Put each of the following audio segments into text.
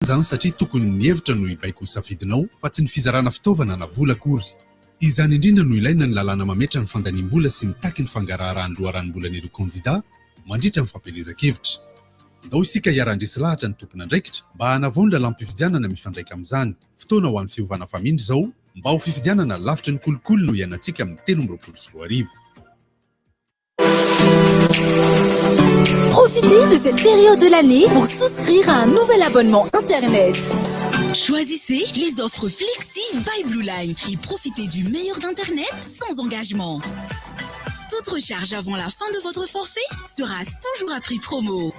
zany satria tokony mihevitra no ibaiko safidinao fa tsy ny fizarana fitaovana na vola akory. Izany indrindra no ilaina ny lalàna mametra ny fandaniam-bola sy mitaky ny fangaraharahan-doha ranom-bolan'ireo kandida mandritra ny fampielezan-kevitra. Ndao isika hiara-ndresy lahatra ny tompona andraikitra mba hanavoana lalam-pifidianana mifandraika amin'izany. Fotoana ho an'ny fiovana famindry izao mba ho fifidianana lavitra ny kolokolo no ianantsika amin'ny 13 Profitez de cette période de l'année pour souscrire à un nouvel abonnement Internet. Choisissez les offres Flexi by Blue Line et profitez du meilleur d'Internet sans engagement. Toute recharge avant la fin de votre forfait sera toujours à prix promo.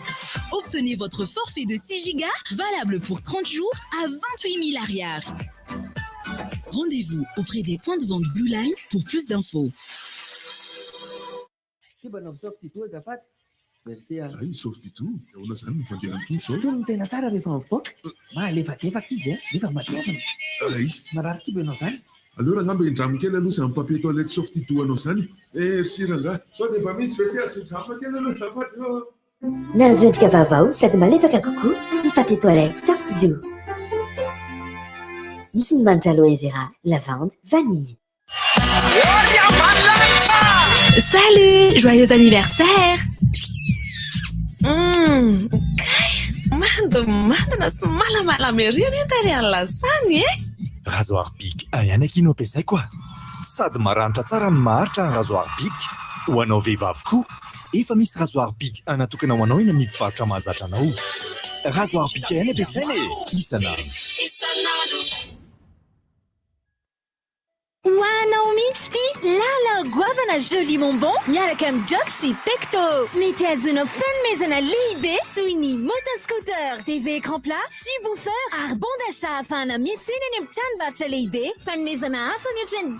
Obtenez votre forfait de 6 Go valable pour 30 jours à 28 000 arrières. Rendez-vous auprès des points de vente Blue Line pour plus d'infos. Merci. Ay, softy-tout. Ona zany mifandehan-to sao. Tony tena tsara rehefa mivoaka. Malefadefaka izy, rehefa matevina. Ay. Marary kibo ianao zany. Aleo rangamba indramo kely aloha zany papier toilette softy-tout anao zany. Merci ranga. Sao dia mba misy vese azo kely aloha zafady. Nahazo endrika vaovao sady malefaka kokoa ny papier toilette Soft-Doux. Misy ny manitra aloe vera, lavande, vanille. Salut! Joyeux anniversaire! Mandana sy malamala ery tary any lasany Rasoir Bic ihany akino ampiasay koa sady maranitra tsara ny maharitra ny Rasoir Bic ho anao vehivavy koa efa misy Rasoir Bic natokana ho anao eny amin'ny mpivarotra mahazatra anao. Rasoir Bic ihany ampiasaina isanandro. Wow, mixti, lala guavana joli mon bon, miaraka am Joxy Pecto. Mety azonao fanomezana lehibe toy ny motoscooter, TV écran plat, subwoofer, ary bon d'achat ahafahana miantsena any amin'ny tranombarotra lehibe. Fanomezana hafa mihoatra ny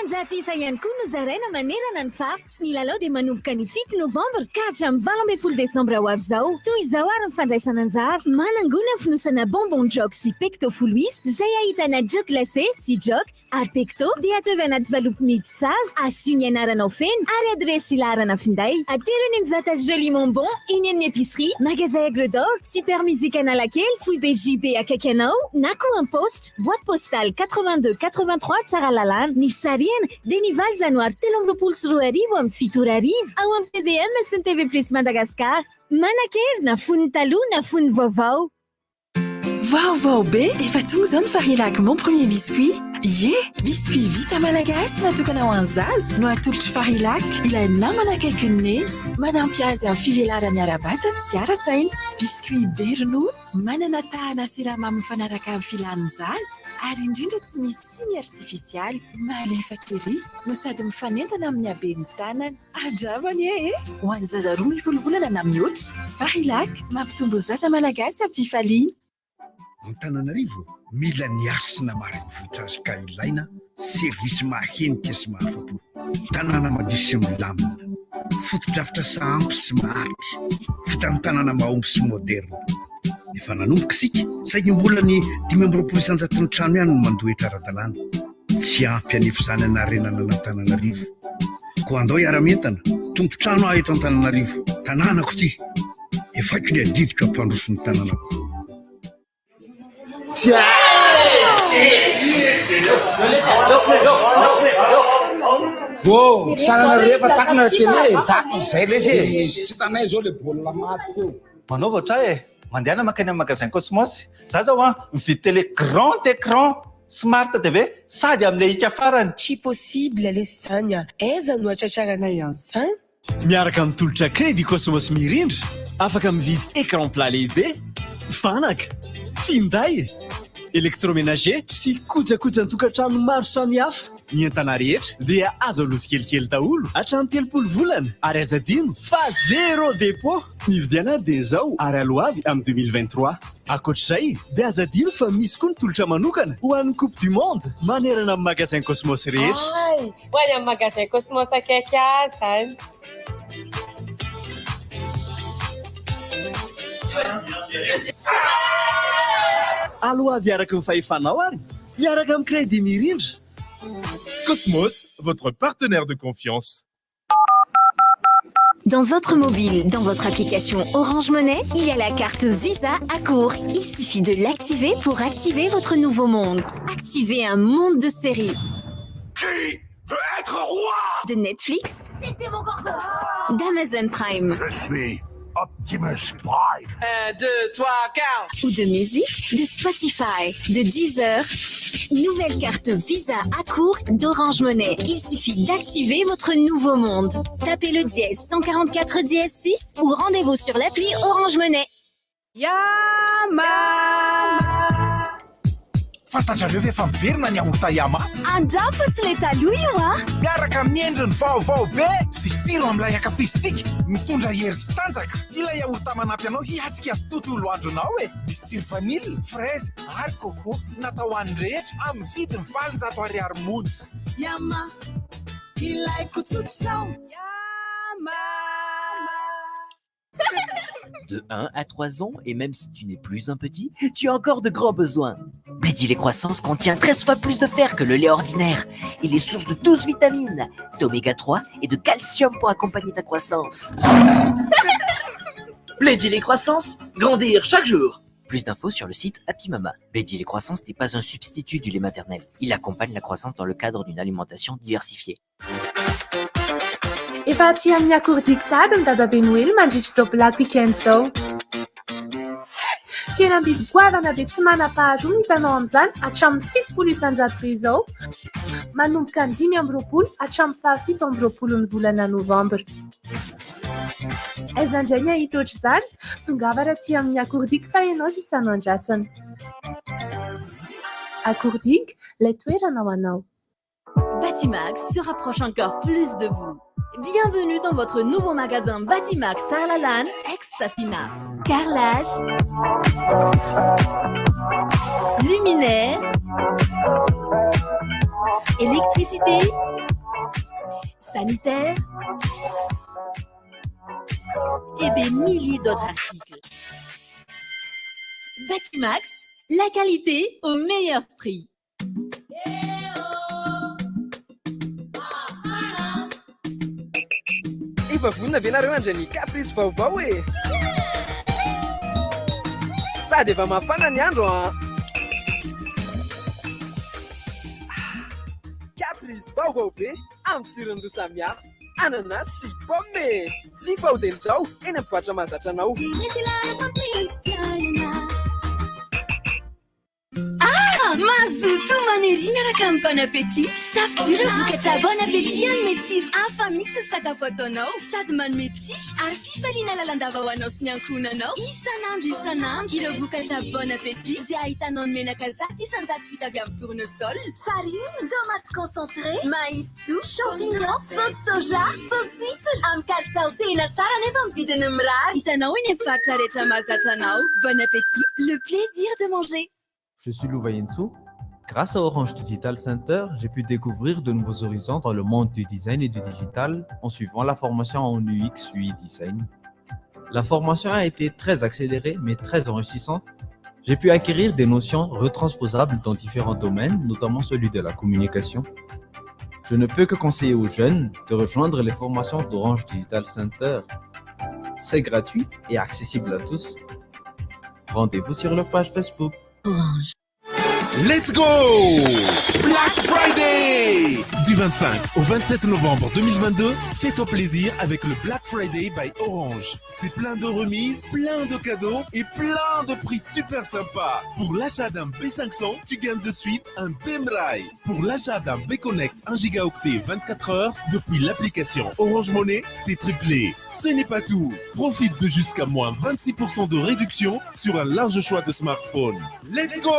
10,000 isa ihany koa no zaraina manerana ny faritra. Ny lalao dia manomboka ny 7 novambra ka hatramin'ny 12 desambra ho avy izao. Toy izao ary ny fandraisana anjara. Manangona ny fonosana bonbon Joxy Pecto Fuluis izay ahitana jok glacé sy jok ary Pecto dia atao anaty valopy midy tsara, asio ny anaranao feno ary adresy ilarana finday. Atero ny mivata joli mon bon eny amin'ny épicerie, magasin Aigle d'Or, super musique Analakely, Fouille BJB akaiky anao, na koa amin'ny poste, boîte postale 8283 Tsaralalàna. Ny fisariana dia ny 20 janoary 2024 amin'ny 7 ao amin'ny TVM sy ny TV Plus Madagascar. Manakery na fony taloha na fony vaovao. Vaovao be, efa tonga izao ny Farilac mon premier biscuit. Biscuit vita malagasy natokana ho an'ny zaza no atolotra Farilac. Ilay namana akaiky ny neny, manampy azy amin'ny fivelarany ara-batana sy ara-tsaina. Biscuit be ronono, manana tahana siramamy mifanaraka amin'ny filan'ny zaza ary indrindra tsy misy siny artifisialy. Malefaka ery no sady mifanentana amin'ny haben'ny tanany. Adravany ho an'ny zaza roa mivolvolana na mihoatra. Farilac mampitombo zaza malagasy am-pifaliana. Antananarivo mila niasina mariny vohitra azy ka ilaina servisy mahenika sy mahafapo. Tanàna madio sy milamina, fotodrafitra sahampy sy maharitra, fitantanàna mahomby sy moderna. Efa nanomboka isika saingy mbola ny 520 ny trano ihany no mandohetra ara-dalàna. Tsy ampy anefa izany anarenana n'Antananarivo. Koa andao hiara-mentana, tompo-trano ahy eto Antananarivo, tanànako ty. Efaiko ny adidiko ampandroson'ny tanànako. Sanana rehefa takana tele tako izay lesy tsy tanay zao le baolina maty teo. Manova tra mandehana makany amin'ny magasin Cosmos. Za zao mividy télé grand écran smart TV sady amin'ilay hika farany. Tsy possible lesany. Aiza no atratraranay an'izany? Miaraka amin'ny tolotra crédit Cosmos mirindra afaka mividy écran plat lehibe, fanaka, finday, électroménager sy kojakojan-tokantrano maro samihafa. Ny entana rehetra dia azo alozy kelikely daholo hatramin'ny 30 volana ary aza adino fa 0 dépôt. Ny vidiana dia izao ary aloavy amin'ny 2023. Ankoatr'izay dia aza adino fa misy koa ny tolotra manokana ho an'ny Coupe du Monde manerana amin'ny magasin Cosmos rehetra. Ay, ho any amin'ny magasin Cosmos akaiky azy zany. Aloavy araka ny fahefanao ary miaraka amin'ny crédit mirindra. Cosmos, votre partenaire de confiance. Dans votre mobile, dans votre application Orange Money, il y a la carte Visa à court. Il suffit de l'activer pour activer votre nouveau monde. Activez un monde de séries. Qui veut être roi? De Netflix. C'était mon corps. D'Amazon Prime. Je suis Optimus Prime. 1, 2, 3, 4. Ou de musique, de Spotify, de Deezer. Nouvelle carte Visa à court d'Orange Money. Il suffit d'activer votre nouveau monde. Tapez le dièse 144 dièse 6 ou rendez-vous sur l'appli Orange Money. Yama! Fantatrareo ve fa miverina ny aorta Yama? Andrafo tsy le taloha io a? Miaraka amin'ny endriny vaovao be sy tsiro amin'ilay akafizintsika mitondra hery sy tanjaka. Ilay aorta manampy anao hiatsika tontolo andronao e. Misy tsiro vanily, fraise ary coco natao ho an'ny rehetra amin'ny vidiny 700 ariary monja. Yama, ilaiko tsotr'izao. Yama! De 1 à 3 ans, et même si tu n'es plus un petit, tu as encore de grands besoins. Medi lait croissance contient 13 fois plus de fer que le lait ordinaire. Il est source de 12 vitamines, d'oméga 3 et de calcium pour accompagner ta croissance. Medi lait croissance, grandir chaque jour. Plus d'infos sur le site Happy Mama. Medi lait croissance n'est pas un substitut du lait maternel. Il accompagne la croissance dans le cadre d'une alimentation diversifiée. Efa aty amin'ny akordiky sady ny dadabe Noely mandritry izao Black Weekend zao. Fihenam-bidy goavana be tsy manam-paharoa no hitanao amin'izany hatramin'ny 7 isan-jato izao. Manomboka ny 5 hatramin'ny 7 ny volana Novambra. Aiza indray ny ahita ohatr'izany? Tongava raha aty amin'ny akordiky fa ianao sisa andrasana. Akordiky, ilay toerana ho anao. Batimax se rapproche encore plus de vous. Bienvenue dans votre nouveau magasin Batimax Tarlalan, ex-Safina. Carrelage, luminaire, électricité, sanitaire et des milliers d'autres articles. Batimax, la qualité au meilleur prix. Efa vonina ve nareo andra ny caprice vaovao e? Sady efa mafana ny andro a. Caprice vaovao be amin'ny tsirony roa samihafa. Ananas sy pomme. Tsy fahodely zao eny amin'ny mpivarotra mahazatra anao. Mazoto manery miaraka amin'ny bon appétit. Safidira vokatra bon appétit anome tsiro hafa mihitsy ny sakafo ataonao sady manome tsiro ary fifaliana lalandava ho anao sy ny ankohonanao isan'andro ireo vokatra bon appétit izay ahitanao ny menaka zato isan-jato vita avy amin'ny tournesol, farine, tomate concentré, maïs doux, champignon, sauce soja, sauce huître amin'ny kalitao tena tsara nefa amin'ny vidiny mirary. Hitanao eny amin'ny mpivarotra rehetra mahazatra anao. Bon appétit, le plaisir de manger. Je suis Louva Yentsou. Grâce à Orange Digital Center, j'ai pu découvrir de nouveaux horizons dans le monde du design et du digital en suivant la formation en UX UI Design. La formation a été très accélérée mais très enrichissante. J'ai pu acquérir des notions retransposables dans différents domaines, notamment celui de la communication. Je ne peux que conseiller aux jeunes de rejoindre les formations d'Orange Digital Center. C'est gratuit et accessible à tous. Rendez-vous sur leur page Facebook. Orange. Let's go! Black Friday! Du 25 au 27 novembre 2022, fais-toi plaisir avec le Black Friday by Orange. C'est plein de remises, plein de cadeaux et plein de prix super sympas. Pour l'achat d'un B500, tu gagnes de suite un Bemrai. Pour l'achat d'un B-Connect 1 gigaoctet 24 heures, depuis l'application Orange Money, c'est triplé. Ce n'est pas tout. Profite de jusqu'à moins 26% de réduction sur un large choix de smartphones. Let's go!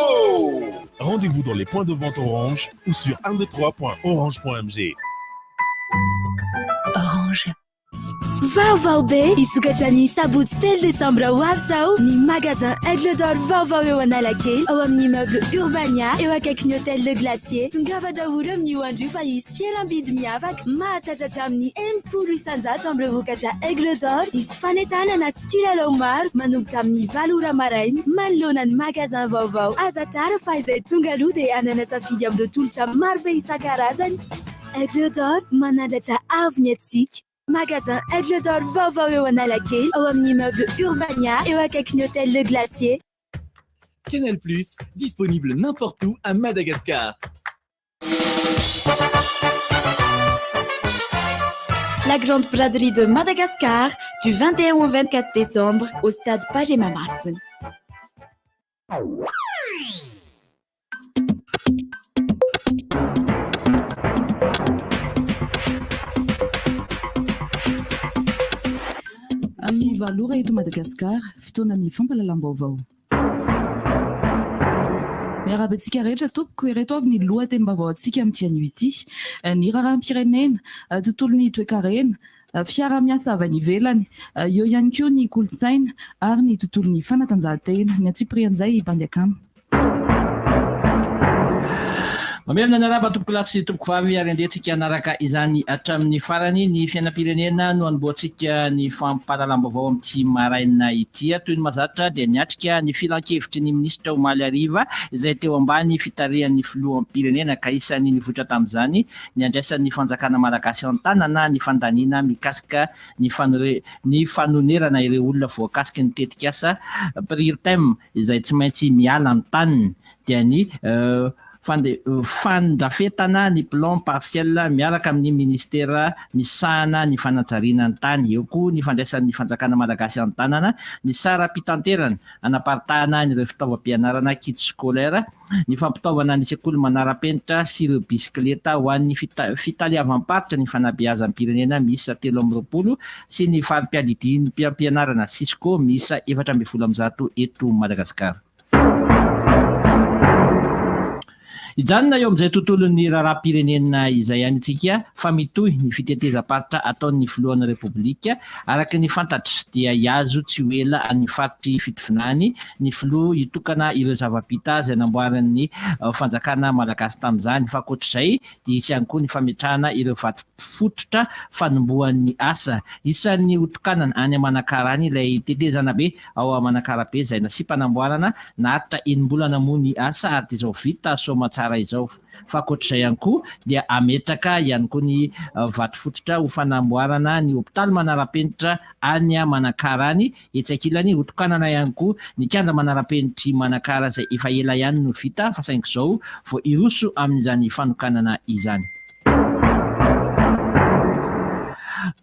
Rendez-vous dans les points de vente Orange ou sur 123.orange.mg. Orange. Vaovao be isokatra ny sabotsy telo desambra ho avy zao ny magasin Aigle d'Or vaovao eo Analakely ao amin'ny immeuble Urbania eo akaiky ny hôtel Le Glacier. Tongava daholo amin'ny andro fa isy fialam-bidy miavaka mahatratra amin'ny 1 isan-jato amin'ireo vokatra Aigle d'Or. Isy fanentanana sy kilalao maro manomboka amin'ny 7 ora maraina manoloana ny magasin vaovao. Aza tara fa izay tonga aloha dia anana safidy amin'ireo tolotra maro be isan-karazany. Aigle d'Or manandratra avy ny atsika. Magasin Aigle d'Or vaovao eo Analakely, ao amin'ny immeuble Urbania eo akaikin'ny hôtel Le Glacier. Canal+, disponible n'importe où à Madagascar. La grande braderie de Madagascar, du 21 au 24 décembre, au stade Pajemamas. Amin'ny valora eto Madagascar, fotoanan'ny fampalalam-baovao. Miarabantsika rehetra tompoko ireto avy ny lohatenim-baovao antsika amin'ity anio ity. Ny raharaham-pirenena, tontolon'ny toe-karena, fiara-miasa avy any ivelany, eo ihany koa ny kolontsaina ary ny tontolon'ny fanatanjahantena. Ny antsiprian'izay mpanjakana. Mamelona naraba tompoko lahy sy tompoko vavy ary andehantsika anaraka izany hatramin'ny farany ny fiainam-pirenena no anomboantsika ny fampahalalam-baovao amin'ity maraina ity. Toy ny mazatra dia niatrika ny filan-kevitry ny minisitra Omaly Ariva izay teo ambany fitarihan'ny filoham-pirenena ka isan'ny nivoatra tamin'izany ny andraisan'ny fanjakana malagasy an-tanana ny fandaniana mikasika ny fanonerana ireo olona voakasika ny tetikasa prirtem izay tsy maintsy miala amin'ny taniny dia ny fandrafetana ny plan partiel miaraka amin'ny ministera misahana ny fanajariana ny tany. Eo koa ny fandraisan'ny fanjakana malagasy an-tanana ny sara pitanterana anaparitahana ny ireo fitaovam-pianarana kit scolaire, ny fampitaovana ny sekoly manara-penitra sy ireo bisikleta ho an'ny fitaliavam-paritra ny fanabeazam-pirenena miisa 320 sy ny farim-pianarana Cisco miisa 420 eto Madagasikara. Ijanona eo amin'izay tontolon'ny raharaham-pirenena izay anitsika fa mitohy ny fitetezam-paritra ataon'ny filohan'ny repoblika araka ny fantatra dia hiazo tsy ho ela amin'ny faritry fitovinany ny filoha hitokana ireo zava-bita izay namboaran'ny fanjakana malagasy tamin'izany. Fa ankoatr'izay dia isy ihany koa ny fametrahana ireo vato fototra fanombohan'ny asa. Isan'ny hotokanana any Manakarany ilay tetezana be ao Manakarabe izay nasipanamboarana naharitra 9 mbolana moa ny asa ary dia izao vita soma tsara izao. Fa ankoatr'izay ihany koa dia ametraka ihany koa ny vato fototra ho fanamboarana ny hôpitaly manara-penitra any Manakarany. Etsy ankilany hotokanana ihany koa ny kianja manara-penitry Manakara izay efa ela ihany no vita fa saingy izao vao iroso amin'izany fanokanana izany.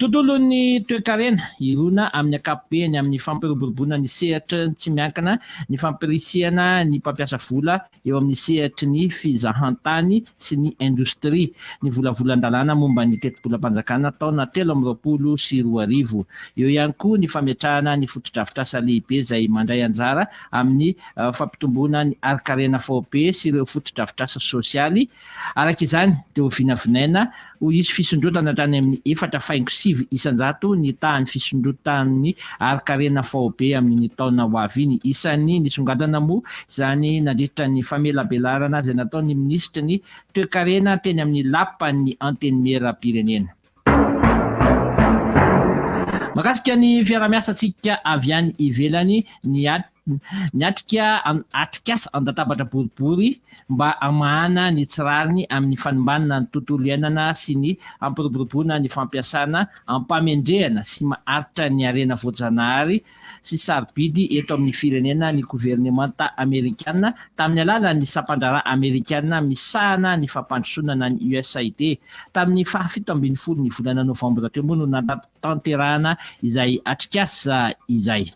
Tontolon'ny toe-karena irona amin'ny ankapobeny amin'ny fampiroboroboana ny sehatra tsy miankina ny fampirisihana ny mpampiasa vola eo amin'ny sehatry ny fizahantany sy ny indostria. Ny volavolan-dalàna momba ny tetibolam-panjakana taona 2020 sy 2020. Eo ihany koa ny fametrahana ny fotodrafitrasa lehibe izay mandray anjara amin'ny fampitomboana ny ari-karena FAOP sy ireo fotodrafitrasa sosialy. Araka izany dia ho vinavinaina ho isy fisondrotana hatrany amin'ny 4.5 isan-jato ny tahan'ny fisondrotan'ny ari-karena FAOP amin'ny taona ho avy iny. Isan'ny nisongadana moa izany nandritra ny famelabelarana izay nataon'ny minisitra ny toe-karena teny amin'ny lapan'ny antenimieram-pirenena. Mahakasika ny fiara-miasa antsika avy any ivelany niatrika atrikasa an-databatra boribory mba hamahana ny tsirariny amin'ny fanombanana ny tontolo iainana sy ny ampiroboroboana ny fampiasana ampamendrehana sy maharitra ny arena voajanahary sy sarobidy eto amin'ny firenena ny gouvernemanta amerikana tamin'ny alalan'ny sapan-draharaha amerikana misahana ny fampandrosonana ny USAID tamin'ny 17 ny volana novambra teo moa no natanterahana izay atrikasa izay.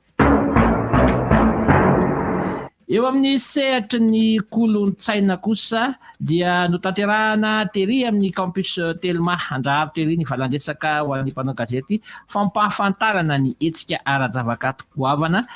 Eo amin'ny sehatry ny kolontsaina kosa dia notanterahana tery amin'ny campus Telma Andraharo tery ny valandresaka ho an'ny mpanao gazety fampahafantarana ny hetsika ara-javakato goavana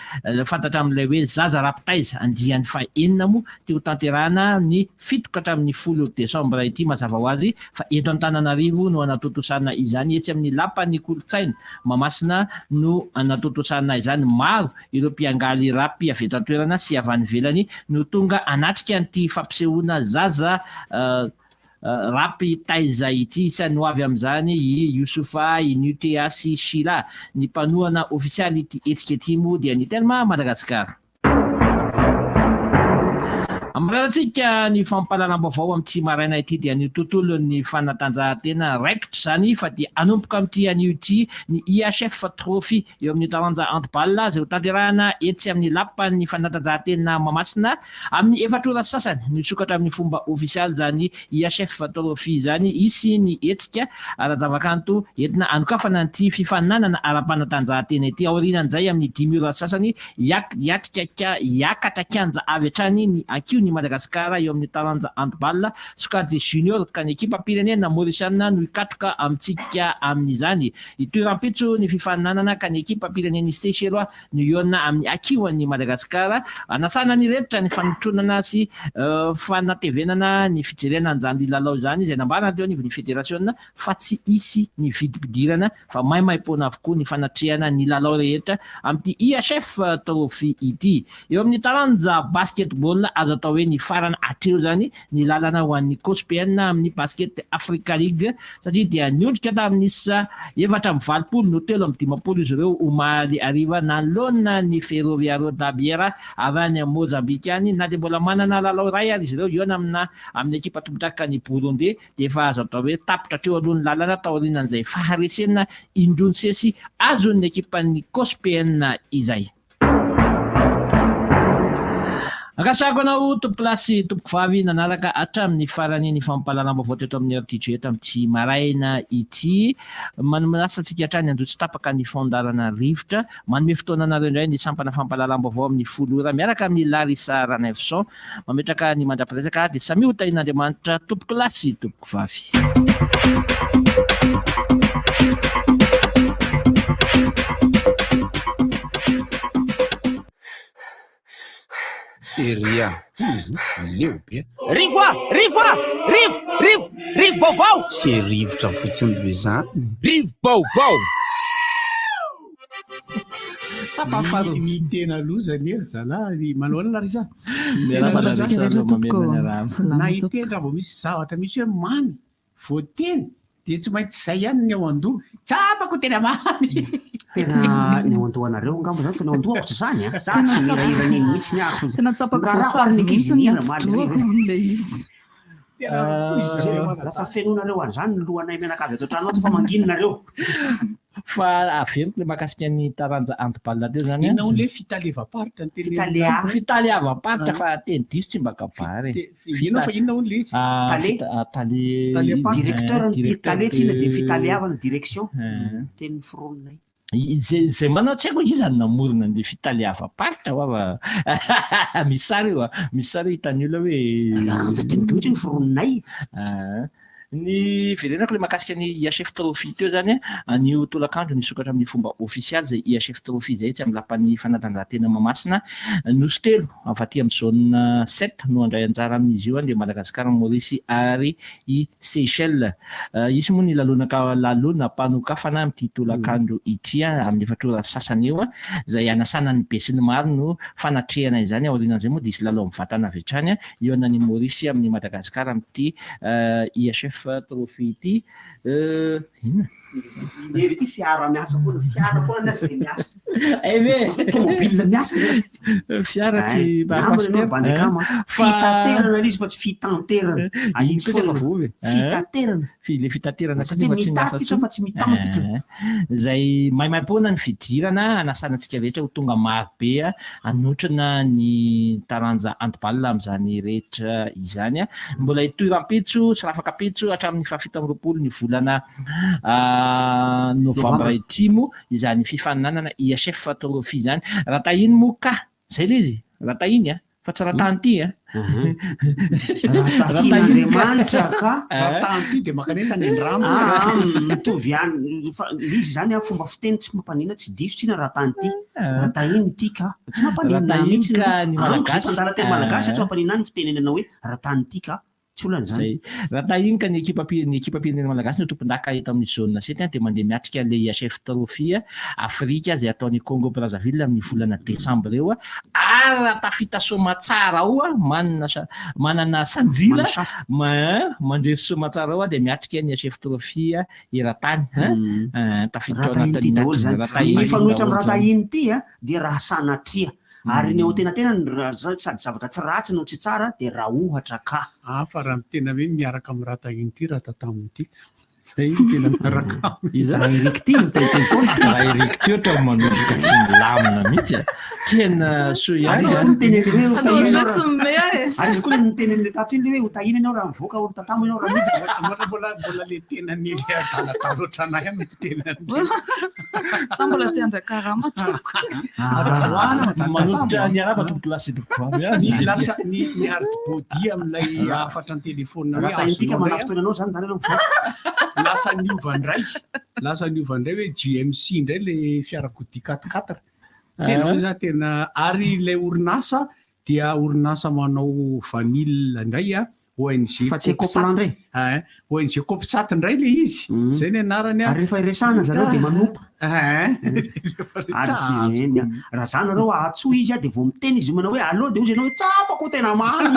fantatra amin'ilay hoe zaza rapitaiza andiany fa 9 moa teo tanterahana ny 7 hatramin'ny 10 desambra ity mazava ho azy fa eto Antananarivo no anatotosana izany etsy amin'ny lapan'ny kolontsaina Mahamasina no anatotosana izany. Maro ireo mpiangaly rapy avy eto an-toerana sy avy velany no tonga anatrika an'ity fampisehoana zaza rapy taiza ity. Isany ho avy amin'izany i Youssoufa, i Nutea sy Shila. Ny mpanohana ofisialy ity hetsika ity moa dia ny Telma Madagasikara. Amirarantsika ny fampalalam-baovao amin'ity maraina ity dia ny tontolon'ny fanatanjahantena raikitra zany fa dia anomboka amin'ity anio ity ny IHF Trophy eo amin'ny taranja handball izay ho tanterahana etsy amin'ny lapan'ny fanatanjahantena Mahamasina amin'ny 4 ora sasany nisokatra amin'ny fomba ofisialy zany IHF Trophy zany isy ny etsika ara-javakanto entina anokafana an'ity fifaninanana ara-panatanjahantena ity aorianan'izay amin'ny 5 ora sasany hiakatra kianja avy hatrany ny akio ny Madagasikara eo amin'ny taranja handball sokajy junior ka ny ekipa pirenena Mauritiana no hikatroka amintsika amin'izany itoeram-pitso ny fifaninanana ka ny ekipa pireneny Seychelles no iona amin'ny akioan'ny Madagasikara anasana ny revitra ny fanotronana sy fanatevenana ny fijerena an'izany lalao zany izay nambarana teo anivon'ny federasiona fa tsy isy ny vidim-pidirana fa maimaimpona avokoa ny fanatrehana ny lalao rehetra amin'ity IHF Trophy ity eo amin'ny taranja basketball azo atao hoe ny farana atreo zany ny lalana ho an'ny COSPN amin'ny basket Africa League satria dia niondrika tamin'ny isa 7-20 no 7-10 izy ireo omaly ariva nanolona ny Ferroviario da Beira avy any Mozambique any na dia mbola manana lalao ray ary izy ireo iona amin'ny ekipa tombotraka ny Burundi dia efa azo atao hoe tapitra treo alohan'ny lalana taorianan'izay faharesena indrony sesy azon'ny ekipan'ny COSPN izay. Akasako anao tompolasy tompoko vavy nanaraka hatramin'ny farany ny fampalalam-baovao teto amin'ny RTG amin'ity maraina ity manasa antsika hatrany anjotsy tapaka ny fandarana rivotra manome fotoana anareo indray ny sampana fampalalam-baovao amin'ny 10 ora miaraka amin'ny Larissa Ranefson mametraka ny mandra-piresaka dia samy hotain'Andriamanitra tompoko lasy tompoko vavy. Seria. Leo be. Rivo baovao. Se rivotra fotsiny be zany. Rivo baovao. Ny tena lozany ery zalahy manoana Larissa. Na hiteny raha vao misy zavatra misy hoe mamy voateny dia tsy maintsy izay ihany ny ao an-doha. Tsapako tena mamy. Tena ny ao an-doha anareo angamba zany fa ny ao an-doha ako tsy zany a. Za tsy mihirahirana iny mihitsy ny ako. Tena tsapako voasary mihitsy ny le izy. Lasa fenonareo an'izany ny lohanay menakavy ato an-trano ato fa manginonareo. Fa averiko le mahakasika ny taranja handball teo zany. Inao le fitalevaparitra ny teny. Fitalevaparitra fa teny diso tsy mba kabary. Inona le directeur ny tale tsy ina dia fitaleavana direction teny forononay. Zay manao tsy haiko izany namorona ny fitalevaparitra hoava misy sary io misy sary hitan'ny olona hoe teny dohitra ny forononay. Ny verenako le mahakasika ny IHF Trophy teo zany anio tolakandro nisokatra amin'ny fomba ofisialy zay IHF Trophy zay tsy amin'ny lapan'ny fanatanjahantena Mahamasina nosy telo afaty amin'ny zone 7 no andray anjara amin'izy io dia Madagasikara, Maurice ary i Seychelles. Isy moa ny lalona mpanokafana amin'ity tolakandro ity amin'ny 4 ora sasany eo zay anasana ny be sy ny maro no fanatrehana izany aorianan'izay moa dia isy lalao mivatana avy hatrany eo anany Maurice amin'ny Madagasikara amin'ity IHF Trophy ity inona Neri ity fiara miasa koa fiara foana miasa dia miasa. Tomobile miasa. Fiara tsy fitaterana izy fa tsy fitanterana. Itsy koa efa voavy. Fitaterana. Le fitaterana satria tsy mitatitra fa tsy mitantitra. Zay maimaimpona ny fidirana anasanantsika rehetra ho tonga maro be anotrana ny taranja handball amin'izany rehetra izany. Mbola itoeram-pitso sy rafaka-pitso hatramin'ny 7 ny volana novambra itimo izany fifaninanana IHF Trophy izany. Raha tahiny moa ka zay le izy raha tahiny fa tsy raha tany ity Rahatahin'Andriamanitra ka raha tany ity dia makanesa ny rano mitovy ihany izy zany fomba fiteny tsy mampanina tsy diso tsina raha tany ity raha tahiny ity ka tsy mampanina mihitsy ny malagasy teny malagasy tsy mampanina ny fitenenana hoe raha tany ity ka tsy olana zany. Raha tahiny ka ny ekipa pirenena malagasy no tompon-daka eto amin'ny zone 7 dia mandeha miatrika an'ilay IHF Trophy Afrika izay ataon'ny Congo Brazzaville amin'ny volana Desambra eo ary raha tafita soma tsara ao manana sanjila mandresy soma tsara ao dia miatrika ny IHF Trophy eran-tany tafiditra ao anatin'ny fanohitra amin'ny raha tahiny ity dia raha sanatria ary ny ao tenatena sady zavatra tsy ratsy no tsy tsara dia raha ohatra ka fa raha tena hoe miaraka amin'ny raha tahiny ity raha tataminy ity zay tena miaraka Eric ty mitayteny foana raha Eric ty ohatra manomboka tsy milamina mihitsy tena soiary zany teny hoe Atao hotahina ohatrany tsy mime ary izy koa ny teny tato iny hoe hotahina ianao raha mivoaka olo tatamo ianao raha mihitsy mbola le tenany azana taloatranay amin'ny fitenany sa mbola te andrakarama troko manolotra niaraba tompo lasy ny artibody amin'ilay afatra ny telefônina hoe tahinytika manafotona anao zany zany anao mivoaka lasa niova ndray hoe GMC ndray le fiarakodia 4x4 tena hoe za tena ary ilay orinasa dia orinasa manao vanille indray ONG fa tsy coplan ndray ONG Copsat ndray le izy zay ny anarany ary rehefa iresahana zareo dia manompa raha zany nareo ahatsoa izy dia vao miteny izy manao hoe aloha dia ozy ianao hoe tsapako tena mamy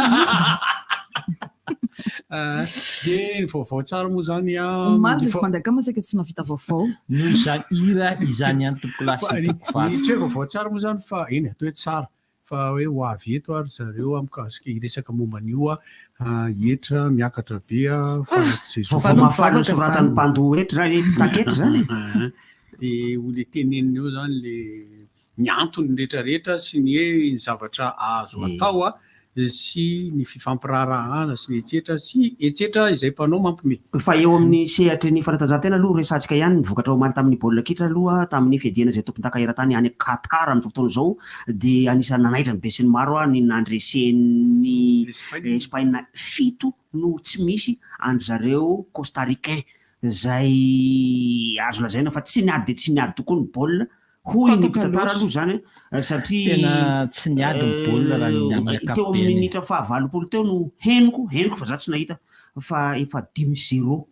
dia ny vaovao tsara moa zany omaly zay sy mandaka masaka tsy navita vaovao noho izany ira izany any tompo lasy tsy hoe vaovao tsara moa zany fa eny atao hoe tsara fa hoe ho avy eto ary zareo amikasika iresaka momba an'io etra miakatra be fa mahafaly soratany mpandoha etra taketra zany dia ho le tenenina eo zany le ny antony rehetrarehetra sy ny hoe ny zavatra azo atao sy ny fifampirarahana sy ny etsetra izay mpanao mampime fa eo amin'ny sehatry ny fanatanjahantena aloha resantsika ihany nivokatra omaly tamin'ny baolina kitra aloha tamin'ny fiadiana izay tompon-takaeran-tany any Qatar amin'izao fotoana izao dia anisany nanaitra ny be sy ny maro ny nandresen'ny Espagne 7 no tsy misy andry zareo costaricain zay azo lazaina fa tsy niady dia tsy niady tokoa ny baolina hoy ny mpitantara aloha zany satria tena tsy niady ny baolina raha ny amin'ny teo amin'ny minitra fahavalopolo teo no henoko fa za tsy nahita fa efa 5-0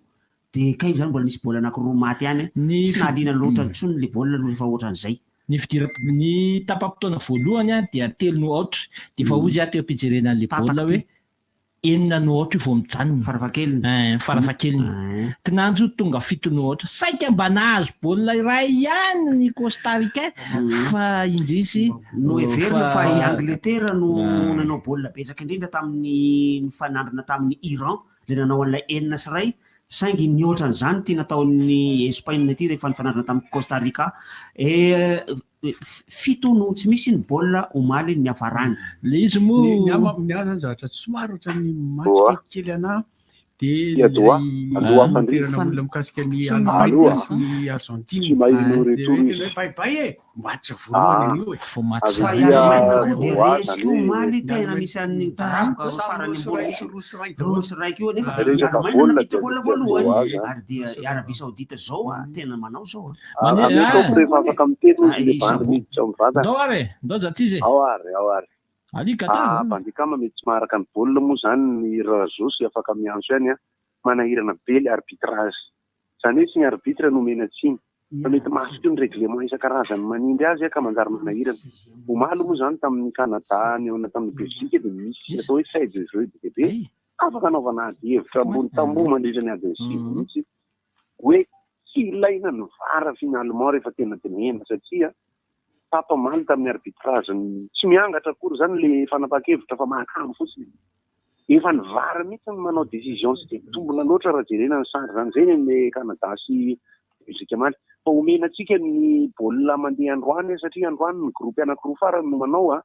dia kay zany mbola nisy baolina anankiroa maty ihany tsy nahaliana loatra intsony le baolina aloha rehefa ohatran'izay ny tapam-potoana voalohany dia 3-0 dia efa ozy teo ampijerena an'le baolina hoe 9-0 vao mijanona farafahakeliny kinanjo tonga 7-0 saika mba nahazo baolina iray ihany ny Costaricain fa indrisy no heverina fa i Angletera no nanao baolina betsaka indrindra tamin'ny fanandrina tamin'ny Iran le nanao an'ilay 9-0 saingy nihoatran'izany tia nataon'ny Espagne ty rehefa nifanandrina tamin'ny Costa Rica 7 no tsy misy ny baolina omaly ny hafarany le izy moa ny zany zavatra somary ohatran'ny matsika kely anahy dia toeran'olona mikasika ny Allemagne sy ny Argentine baibay match voalohany io fo match fa Allemagne dia resika omaly tena anisan'ny taraboka farany rosy raiky io nefa Allemagne napita baolina voalohany ary dia Arabie Saoudite zao tena manao zao ndao zatsizy alika bandikama mety tsy maharaka ny baolina moa zany ny razosy afaka miantso ihany manahirana be le arbitrage zany hoe tsy ny arbitre no mena tsiny fa mety masika ny règlement isan-karazany manindry azy ka manjary manahirana omaly moa zany tamin'ny Canada ny tamin'ny Belgique dia misy atao hoe fait de jeu be afaka anaovana ady hevitra ambony tamboho mandritra ny adiny sivy mihitsy hoe tsy ilaina ny vara finalement rehefa tena dinena satria tapamaly tamin'ny arbitrage tsy miangatra akory zany le fanapahan-kevitra fa mahakamo fotsiny efa ny vara mihitsy ny manao décision sy dia tombona loatra raha jerena ny sary zany zay ny Canada sy Belgique maly fa omenantsika ny baolina mandeha androany satria androany ny groupe anankiroa farany no manao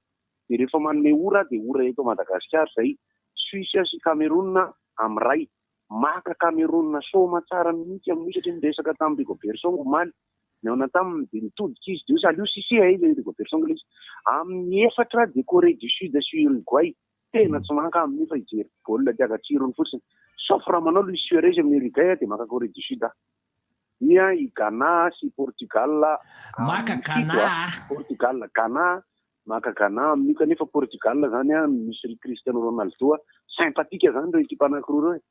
dia rehefa manome ora dia ora eto Madagasikara zay Suisse sy Cameroun amin'ny ray maka Cameroun soma tsara mihitsy amin'ny satria niresaka tamin'ny Rigobert Song omaly naona taminy dia nitodika izy dia Aliou Cissé Rigobert Song izy amin'ny 4 dia Corée du Sud sy Uruguay tena tsy manka amin'ny fa hijery baolina tiaka-tsirony fotsiny sauf raha manao Luis Suarez amin'ny Uruguay dia maka Corée du Sud dia i Ghana sy Portugal maka Ghana maka Ghana amin'ny kanefa Portugal zany misy Cristiano Ronaldo sympathique zany reo ekipa anankiroa reo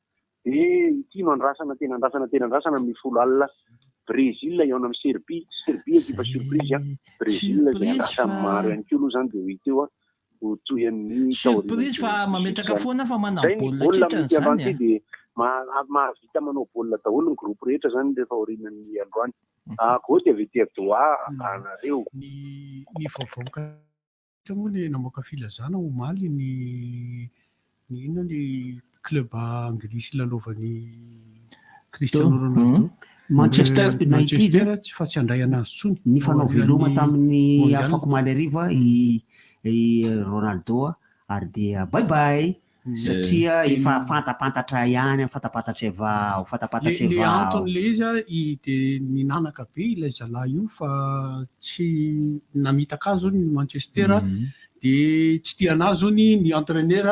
dia ity no andrasana tena andrasana amin'ny folo alina Brésil eo amin'ny Serbie ekipa surprise Brésil dia andrasana maro ihany koa aloha zany dia ho hita eo toy amin'ny surprise fa mametraka foana fa manao baolina kitrany zany dia mahavita manao baolina daholo ny groupe rehetra zany rehefa aorinan'ny androany Côte d'Ivoire Ghana reo ny vaovao moa ny namoaka filazana omaly ny inona ny club anglisy lalaovan'ny Cristiano Ronaldo. Manchester United tsy fa tsy handray anazy tsony. Ny fanao veloma tamin'ny afako maly ariva i Ronaldo ary dia bye bye satria efa fantapantatra ihany fantapantatra evao fantapantatra le evao. anton'le izy dia ninanaka be ilay zalahy io fa tsy namitaka azy ny Manchester dia tsy tia anazy zony ny entraîneur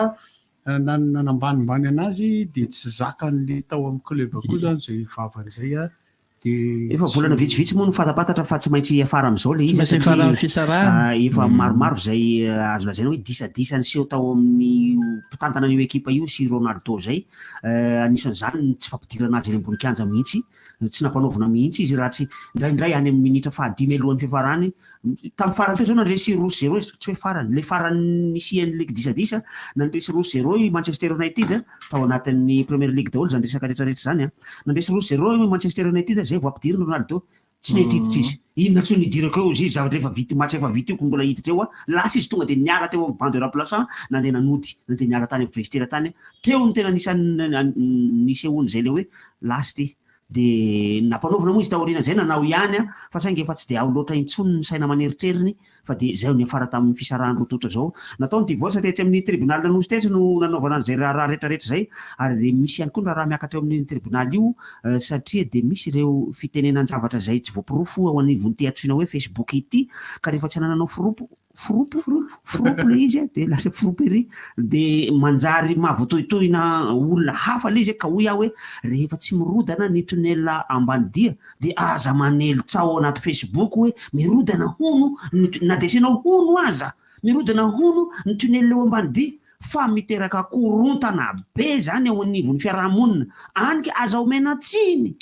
nanambanimbany anazy dia tsy zakan'le tao amin'ny club koa zany zay vavany zay dia efa volana vitsivitsy moa no fantapantatra fa tsy maintsy afara amin'izao le izy efa maromaro zay azo lazaina hoe disadisa ny seho tao amin'ny mpitantana io ekipa io sy Ronaldo zay anisan'izany tsy fampidirana azy eny ambony-kianja mihitsy tsy nampanaovana mihitsy izy raha tsy indraindray any amin'ny minitra fahadimy alohan'ny fiafarany tamin'ny farany teo zao nandresy 0-0 tsy hoe farany le farany nisian'le disadisa nandresy 0-0 i Manchester United tao anatin'ny Premier League daholo zany resaka rehetrarehetra zany nandresy 0-0 i Manchester United zay vao ampidiriny Ronaldo tsy nahitiditra izy inona tsy nidirako eo izy zavatra efa vity match efa vity io ko mbola hiditra eo lasa izy tonga dia niala teo amin'ny banc de remplaçant nandeha nanody nandeha niala tany amin'ny vestiaire tany teo ny tena nisehoany zay le hoe lasty dia nampanaovana moa izy taoriana zay nanao ihany fa saingy efa tsy dia ao loatra intsony ny saina maneritreryny fa dia zay ny afara tamin'ny fisarahany rototo zao natao ny divorce tetsy amin'ny tribunal nanosy tetsy no nanaovana an'izay raha rehetrarehetra zay ary dia misy ihany koa ny raha miakatra eo amin'ny tribunal io satria dia misy ireo fitenenan-javatra zay tsy voapirofo ao anivony ty antsoina hoe Facebook ity ka rehefa tsy nananao foropo le izy dia lasa foropery dia manjary mahavoatohitohina olona hafa le izy ka hoy aho hoe rehefa tsy mirodana ny tonela ambany dia aza manelo tsao anaty Facebook hoe mirodana hono na desinao hono aza mirodana hono ny tonela eo ambany dia fa miteraka korontana be zany ao anivon'ny fiarahamonina anyka aza omena tsiny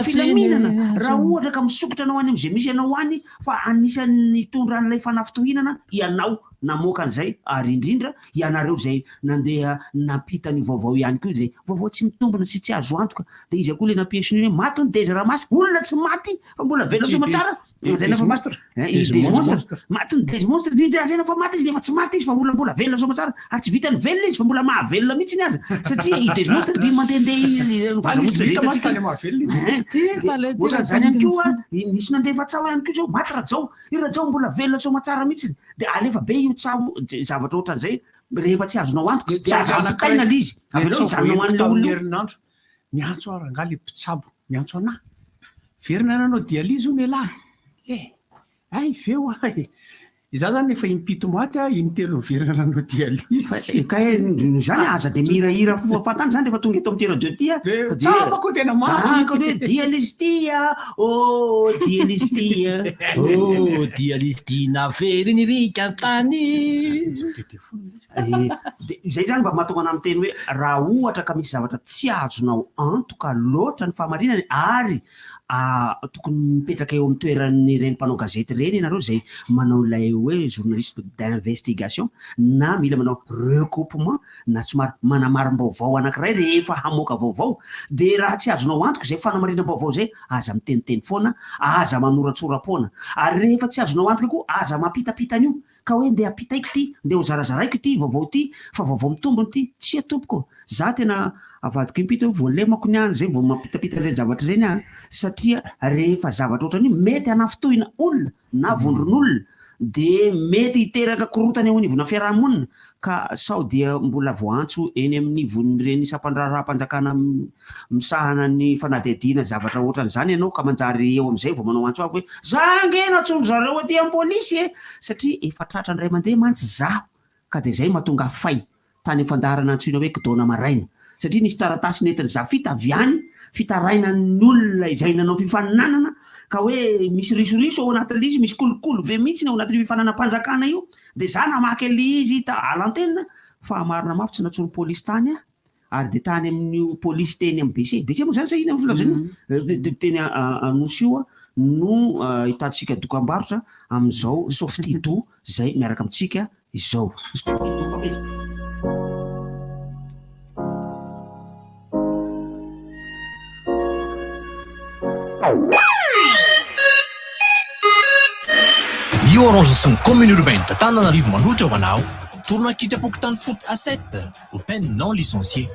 filaminana raha ohatra ka misokotra anao any am'izay misy ianao any fa anisan'ny tondra an'ilay fanafitohinana ianao namoaka an'izay ary indrindra ianareo zay nandeha napita ny vaovao ihany koa zay vaovao tsy mitombona sy tsy azo antoka dia izy akoa le nampiesiny hoe maty ny Desramasy olona tsy maty fa mbola velona sy matsara zay fa maty maty ny Desmonstre zay fa maty izy efa tsy maty izy fa olona mbola velona sy matsara ary tsy vitany velona izy fa mbola mahavelona mihitsy ny azy satria i Desmonstre dia mandehandeha ohatran'izany ihany koa nisy nandefa tsao ihany koa zao maty rajao io rajao mbola velona sy matsara mihitsy dia alefa be io tsao zavatra ohatran'izay rehefa tsy azonao antoka dia aza ampitaina le izy avelao mijanonao an'le olona herinandro miantso aho rangaha le mpitsabo miantso anahy verina nanao dialyse ony alahy ay veo iza zany efa impito maty intelo miverina nanao dialyse ka zany aza dia mihirahira fatany zany rehefa tonga eto amin'ny tera deux tia tsapako tena mafy hoe dialyse tia dialyse tia dialyse tia navery ny rika antany zay zany mba mahatonga ana amin'ny teny hoe raha ohatra ka misy zavatra tsy azonao antoka loatra ny fahamarinany ary tokony mipetraka eo amin'ny toeran'ny reny mpanao gazety reny ianareo zay manao ilay hoe journaliste d'investigation na mila manao recoupement na somary manamarim-baovao anankiray rehefa hamoaka vaovao dia raha tsy azonao antoka zay fanamarinam-baovao zay aza miteniteny foana aza manoratsoram-poana ary rehefa tsy azonao antoka koa aza mampitapitany io ka hoe ndeha apitaiko ty ndeha ho zarazaraiko ty vaovao ty fa vaovao mitombony ty tsy atompoko za tena avadiko impito voalemako ny any zay vao mampitapita reny zavatra reny satria rehefa zavatra ohatran'io mety hanafitohina olona na vondron'olona dia mety hiteraka korotany ao anivona fiarahamonina ka sao dia mbola voantso eny amin'ny von'ireny sampandraraha-panjakana misahana ny fanadihadiana zavatra ohatran'izany ianao ka manjary eo amin'izay vao manao antso avy hoe zangena tsolo zareo aty amin'ny pôlisy satria efa tratra ndray mandeha mantsy zaho ka dia zay mahatonga fay tany fandarana antsoina hoe kidona maraina satria nisy taratasy netiny zafita avy any fitaraina ny olona izay nanao fifaninanana ka hoe misy risoriso ao anatin'le izy misy kolokolo be mihitsy ao anatin'ny fifanana-panjakana io dia za namaky an'le izy alantenina fa marina mafy tsy natsony pôlisy tany ary dia tany amin'ny pôlisy teny amin'ny BC moa zany sahina filavzany teny anosy io no hitantsika dokam-barotra amin'izao Softito zay miaraka amintsika izao Io Orange sy ny commune urbaine d'Antananarivo manohitra ho anao. Tourna-kitra pokotany foot A7 Open non licencié.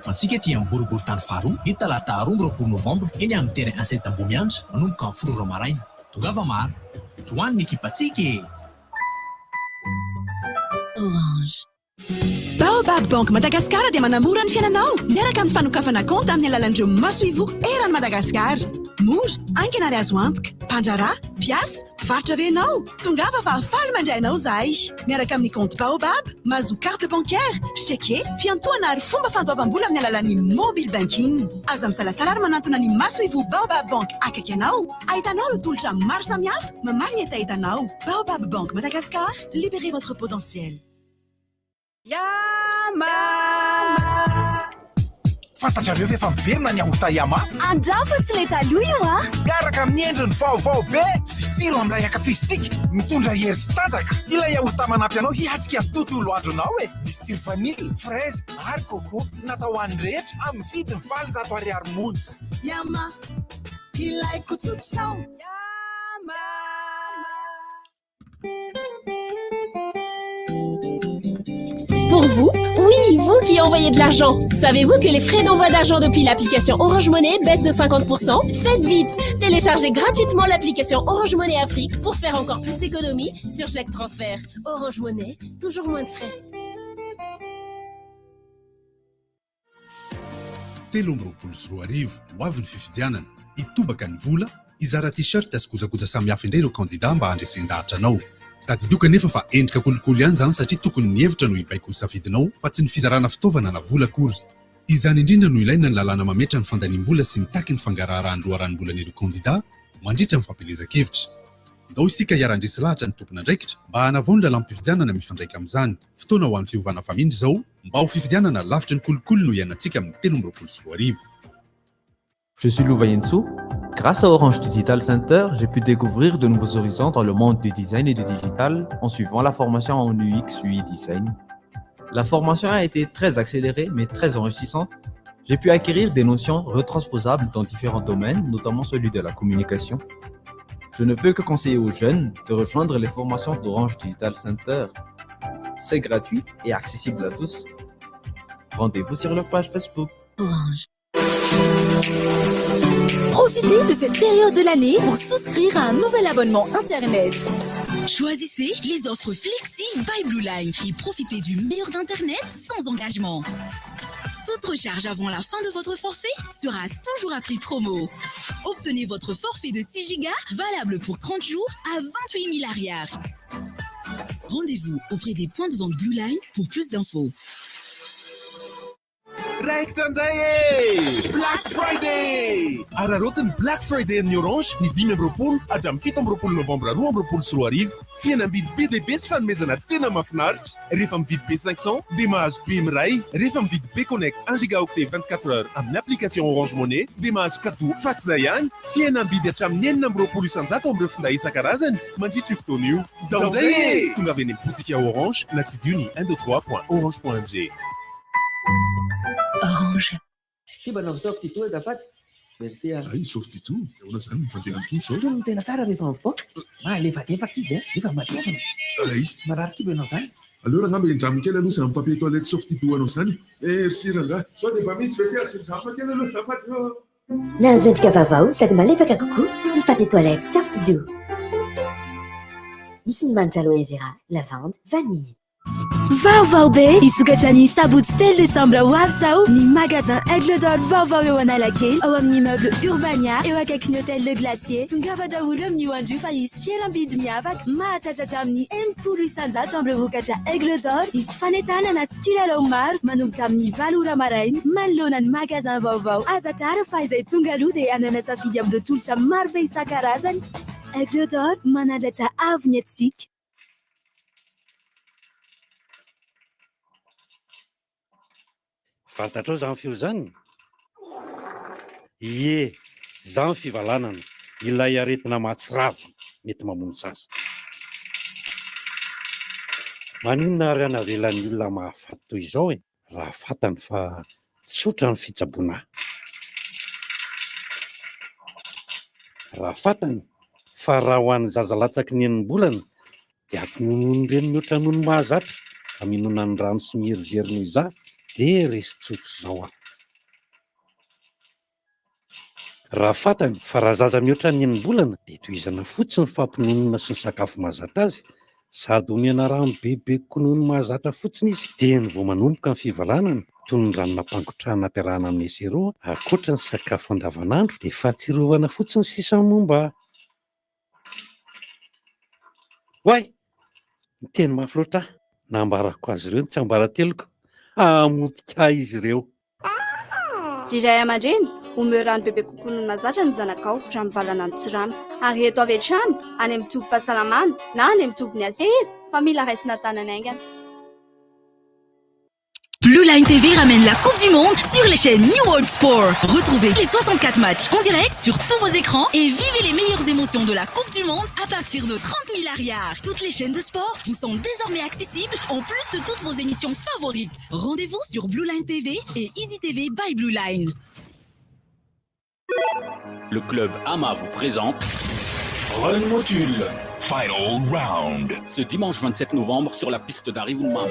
Antsika ety amin'ny boriboritany faharoa ny talata 12 novembre eny amin'ny terrain A7 Ambomiandra manomboka amin'ny 4 maraina. Tongava maro. Toan'ny ekipatsika. Orange. Baobab Bank Madagascar dia manamora ny fiainanao miaraka amin'ny fanokafana compte amin'ny alalan'ireo maso ivo eran'ny Madagascar. Mora, ankenary azo antoka, mpandrarà, mpiasa, mpivarotra ve ianao? Tongava fa afaly mandray anao zahay. Miaraka amin'ny compte Baobab, mahazo carte bancaire, chèque, fiantohana ary fomba fandoavam-bola amin'ny alalan'ny mobile banking. Aza misalasala ary manantona ny maso ivo Baobab Bank akaiky anao. Ahitanao ireo tolotra maro samihafa mamaly ny entahitanao. Baobab Bank Madagascar, libérez votre potentiel. Fantatrareo fa efa miverina ny aorta Yama. Andrafo tsy le taloha io a. Miaraka amin'ny endriny vaovao be sy tsiro amin'ilay akafistika mitondra hery sy tanjaka. Ilay aorta manampy anao hiatrika tontolo andronao e. Misy tsiro vanily, fraise ary coco natao ho an'ny rehetra amin'ny vidiny 700 ariary monja. Yama, ilaiko tsotr'izao. Pour vous, oui, vous qui envoyez de l'argent. Savez-vous que les frais d'envoi d'argent depuis l'application Orange Money baissent de 50%? Faites vite! Téléchargez gratuitement l'application Orange Money Afrique pour faire encore plus d'économies sur chaque transfert. Orange Money, toujours moins de frais. Telo amby roapolo sy roa arivo ho avy ny fifidianana hitobaka ny vola izara t-shirt sy kojakoja samihafa indray ireo kandida mba handresen-dahatra anao. Tadidoka nefa fa endrika kolokolo ihany zany satria tokony ny hevitra no hibaiko ho safidinao fa tsy ny fizarana fitaovana na vola akory. Izany indrindra no ilaina ny lalàna mametra ny fandaniam-bola sy mitaky ny fangaraharahan-loharan'ny-bola n'ireo kandida mandritra ny fampelezan-kevitra. Ndao isika hiara-ndresy lahatra ny tompona andraikitra mba hanavao ny lalam-pifidianana mifandraika amin'izany. Fotoana ho an'ny fiovana famindry izao mba ho fifidianana lavitra ny kolokolo no ianantsika amin'ny 13 Je suis Lou Vayentsou. Grâce à Orange Digital Center, j'ai pu découvrir de nouveaux horizons dans le monde du design et du digital en suivant la formation en UX UI Design. La formation a été très accélérée mais très enrichissante. J'ai pu acquérir des notions retransposables dans différents domaines, notamment celui de la communication. Je ne peux que conseiller aux jeunes de rejoindre les formations d'Orange Digital Center. C'est gratuit et accessible à tous. Rendez-vous sur leur page Facebook. Orange. Profitez de cette période de l'année pour souscrire à un nouvel abonnement Internet. Choisissez les offres Flexi by Blue Line et profitez du meilleur d'Internet sans engagement. Toute recharge avant la fin de votre forfait sera toujours à prix promo. Obtenez votre forfait de 6 Go valable pour 30 jours à 28 000 ariary. Rendez-vous auprès des points de vente Blue Line pour plus d'infos. Black Friday! Ararotiny Black Friday amin'ny Orange ny 10 hatramin'ny 7 novambra 2024. Fihenam-bidy be dia be sy fanomezana tena mahafinaritra. Rehefa mividy be 500 dia mahazo be miray. Rehefa mividy be Connect 1 gigaoctet 24 heures amin'ny application Orange Money dia mahazo cadeau faty izay ihany. Fihenam-bidy hatramin'ny 9 isanjato amin'ireo finday isan-karazany mandritra io fotoana io. Daonday! Tonga avy any amin'ny boutique Orange na tsidihony 123.orange.fg. Orange. Kibanao soft ito azafady. Merci. Ay, soft ito. Eona zany mifandeha amin'ny toso. Tony tena tsara rehefa mivoaka. Lefadefaka izy rehefa matevana. Ay. Marary kibanao zany. Alors ngamba indraminy kely aloha zany papier toilette soft ito anao zany. Merci ranga. Sao dia mba misy WC sy indramina kely aloha zafady. Nahazo endrika vaovao sady malefaka kokoa ny papier toilette soft doux. Misy ny manitra aloe vera, lavande, vanille. Vaovao be isokatra ny sabotsy telo desambra ho avy sao ny magasin Aigle d'Or vaovao eo Analakely ao amin'ny immeuble Urbania eo akaiky ny hôtel Le Glacier. Tongava daholo amin'ny andro fa izy fiaram-bidy miavaka mahatratratra amin'ny 1 isanjato amin'ireo vokatra Aigle d'Or. Izy fanentanana sy kilalao maro manomboka amin'ny 7 ora maraina manoloana ny magasin vaovao. Aza tara fa izay tonga aloha dia anana safidy amin'ireo tolotra maro be isan-karazany. Aigle d'Or manandratra avo ny antsika. Fantatrao zany fio zany? Ie, zany fivalanana ilay aretina mahatsirava mety mamono zaza. Maninona ary anavelan'ny olona mahafaty toy izao e? Raha fatany fa tsotra ny fitsaboana. Raha fatany fa raha ho an'ny zaza latsaky ny enim-bolana dia akononono ireny mihoatra nono mahazatra aminona ny rano sy mierigery noho izaho dia resy tsotro izao aho. Raha fantany fa raha zaza mihoatra ny enim-bolana dia tohizana fotsiny fampinonona sy ny sakafo mahazatra azy, sady omena rano bebe konono mahazatra fotsiny izy dia ny vao manomboka ny fivalanana toy ny ranonam-pangotrahana ampiarahana amin'ny esero akoatra ny sakafo andavanandro dia fahatsirovana fotsiny sisa momba. Hoay, ny teny mafy loatra aho, nambarako azy ireo ny tsy ambarateloko, amotika izy ireo. Iray aman-dreny, omeo rano bebe kokoa nono mahazatra ny zanakao raha mivalana ny tsirano. Ary eto avy hatrany, any amin'ny tobim-pahasalamana na any amin'ny tobiny asa izy, fa mila raisina tanana aingana. Blue Line TV ramène la Coupe du Monde sur les chaînes New World Sport. Retrouvez les 64 matchs en direct sur tous vos écrans et vivez les meilleures émotions de la Coupe du Monde à partir de 30 000 arrières. Toutes les chaînes de sport vous sont désormais accessibles en plus de toutes vos émissions favorites. Rendez-vous sur Blue Line TV et Easy TV by Blue Line. Le club AMA vous présente Run Motul Final Round. Ce dimanche 27 novembre sur la piste d'Arivulma.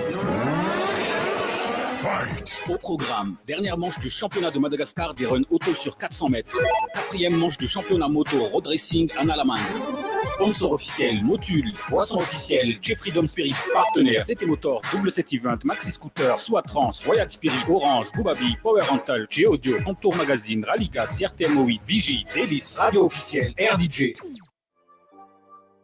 Au programme, dernière manche du championnat de Madagascar des runs auto sur 400 mètres. Quatrième manche du championnat moto road racing à Nalaman. Sponsor officiel Motul. Boisson officielle Freedom Spirit. Partenaire CT Motors, Double 7 Event, Maxi Scooter, Suatrans, Royal Spirit, Orange, Boubabi, Power Rental, G-Audio, Contour Magazine, Rallyca, CRTM8, Vigie, Délice, Radio officielle, RDJ.